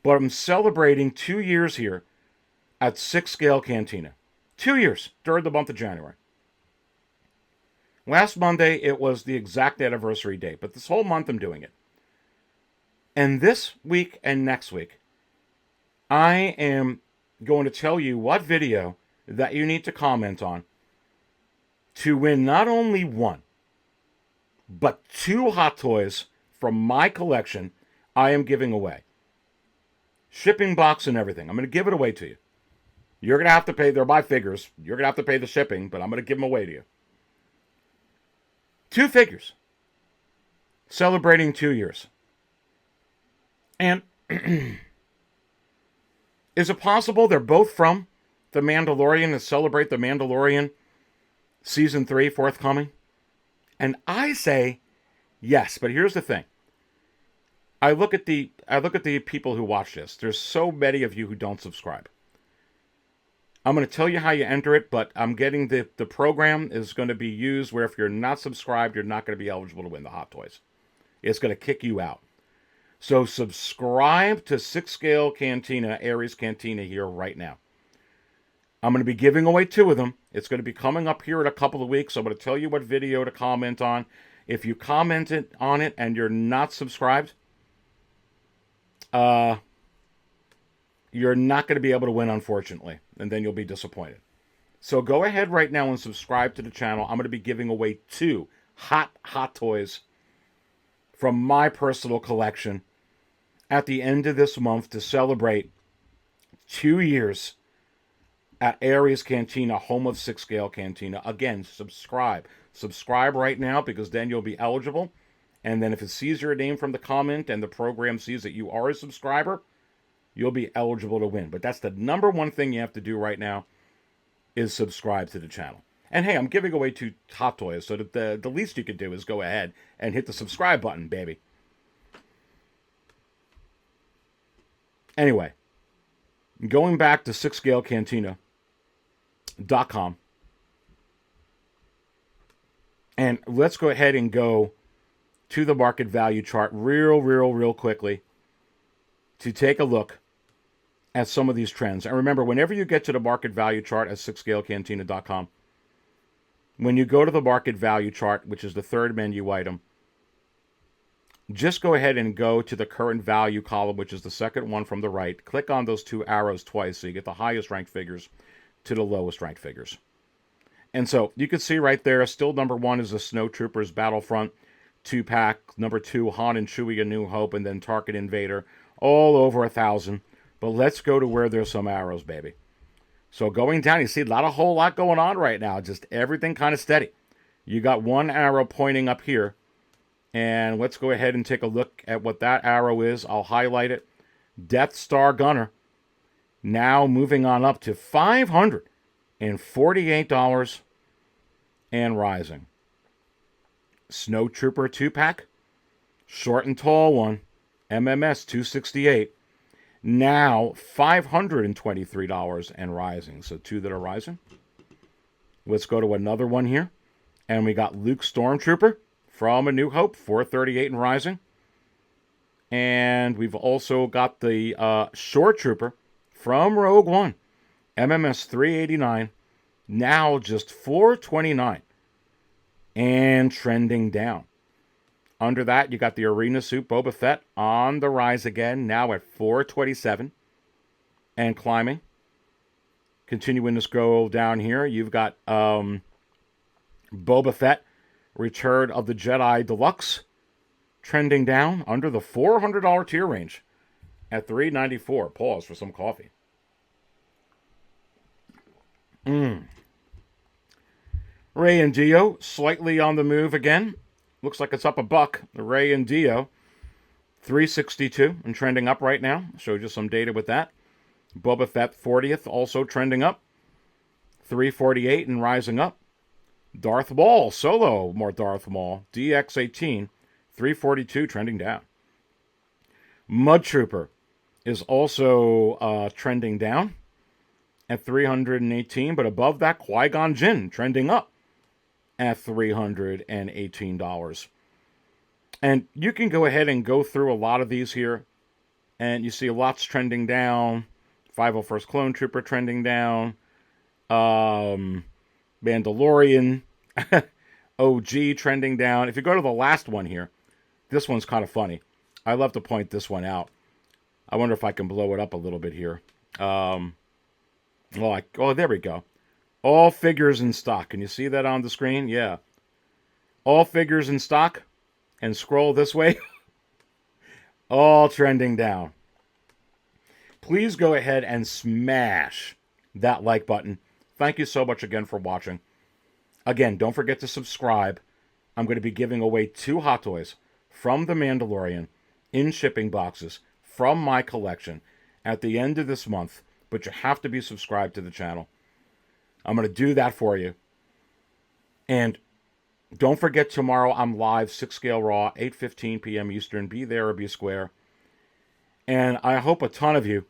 But I'm celebrating 2 years here at 6 Scale Cantina. 2 years during the month of January. Last Monday, it was the exact anniversary date, but this whole month I'm doing it. And this week and next week, I am going to tell you what video that you need to comment on to win not only one, but 2 Hot Toys from my collection I am giving away. Shipping box and everything. I'm going to give it away to you. You're going to have to pay, they're my figures. You're going to have to pay the shipping, but I'm going to give them away to you. 2 figures. Celebrating 2 years. And is it possible they're both from The Mandalorian and celebrate The Mandalorian Season 3 forthcoming? And I say yes, but here's the thing. I look at the people who watch this. There's so many of you who don't subscribe. I'm going to tell you how you enter it, but I'm getting the program is going to be used where if you're not subscribed, you're not going to be eligible to win the Hot Toys. It's going to kick you out. So subscribe to 6 Scale Cantina, Aries Cantina here right now. I'm going to be giving away 2 of them. It's going to be coming up here in a couple of weeks. So I'm going to tell you what video to comment on. If you commented on it and you're not subscribed, you're not going to be able to win, unfortunately, and then you'll be disappointed. So go ahead right now and subscribe to the channel. I'm going to be giving away 2 Hot Toys from my personal collection at the end of this month to celebrate 2 years at Aries Cantina, home of 6 Scale Cantina. Again, subscribe. Subscribe right now because then you'll be eligible. And then if it sees your name from the comment and the program sees that you are a subscriber, you'll be eligible to win. But that's the number one thing you have to do right now is subscribe to the channel. And hey, I'm giving away 2 Hot Toys, so that the least you can do is go ahead and hit the subscribe button, baby. Anyway, going back to 6scalecantina.com. And let's go ahead and go to the market value chart real quickly to take a look at some of these trends. And remember, whenever you get to the market value chart at 6scalecantina.com, when you go to the market value chart, which is the third menu item, just go ahead and go to the current value column, which is the second one from the right. Click on those 2 arrows twice so you get the highest ranked figures to the lowest ranked figures. And so you can see right there, still number 1 is the Snowtroopers Battlefront 2-pack. Number 2, Han and Chewie A New Hope, and then Tarkin Invader, all over 1,000. But let's go to where there's some arrows, baby. So going down, you see a whole lot going on right now. Just everything kind of steady. You got 1 arrow pointing up here. And let's go ahead and take a look at what that arrow is. I'll highlight it. Death Star Gunner. Now moving on up to $548 and rising. Snowtrooper 2-pack. Short and tall one. MMS 268. Now $523 and rising. So 2 that are rising. Let's go to another one here. And we got Luke Stormtrooper from A New Hope, $438 and rising. And we've also got the Shore Trooper from Rogue One, MMS 389, now just $429 and trending down. Under that, you got the Arena Suit Boba Fett on the rise again, now at $427 and climbing. Continuing to scroll down here, you've got Boba Fett, Return of the Jedi Deluxe, trending down under the $400 tier range at $3.94. Pause for some coffee. Ray and Dio, slightly on the move again. Looks like it's up $1. Ray and Dio, $3.62 and trending up right now. Showed you some data with that. Boba Fett 40th, also trending up. $3.48 and rising up. Darth Maul, solo, more Darth Maul. DX18, $3.42, trending down. Mud Trooper is also trending down at $318, but above that, Qui-Gon Jinn trending up at $318. And you can go ahead and go through a lot of these here, and you see lots trending down. 501st Clone Trooper trending down. Mandalorian OG trending down. If you go to the last one here, this one's kind of funny. I love to point this one out. I wonder if I can blow it up a little bit here. Oh, there we go. All figures in stock. Can you see that on the screen? Yeah. All figures in stock. And scroll this way. All trending down. Please go ahead and smash that like button. Thank you so much again for watching. Again, don't forget to subscribe. I'm going to be giving away 2 Hot Toys from The Mandalorian in shipping boxes from my collection at the end of this month. But you have to be subscribed to the channel. I'm going to do that for you. And don't forget, tomorrow I'm live, 6 Scale Raw, 8:15 p.m. Eastern. Be there or be square. And I hope a ton of you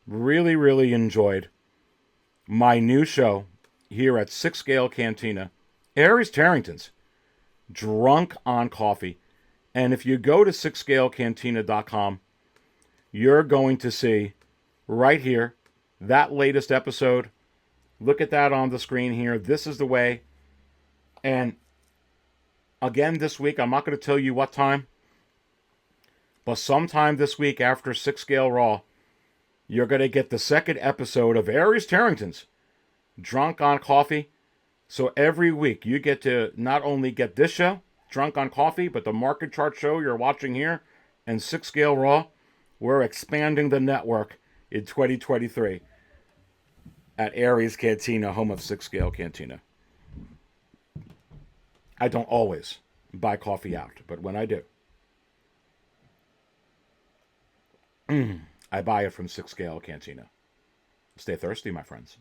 really, really enjoyed my new show here at 6 Scale Cantina, Aries Tarrington's Drunk on Coffee. And if you go to 6scalecantina.com, you're going to see right here that latest episode. Look at that on the screen here. This is the way. And again, this week, I'm not going to tell you what time, but sometime this week after 6 Scale Raw, you're going to get the second episode of Aries Tarrington's Drunk on Coffee. So every week, you get to not only get this show, Drunk on Coffee, but the market chart show you're watching here and 6 Scale Raw. We're expanding the network in 2023 at Aries Cantina, home of 6 Scale Cantina. I don't always buy coffee out, but when I do, I buy it from 6 Scale Cantina. Stay thirsty, my friends.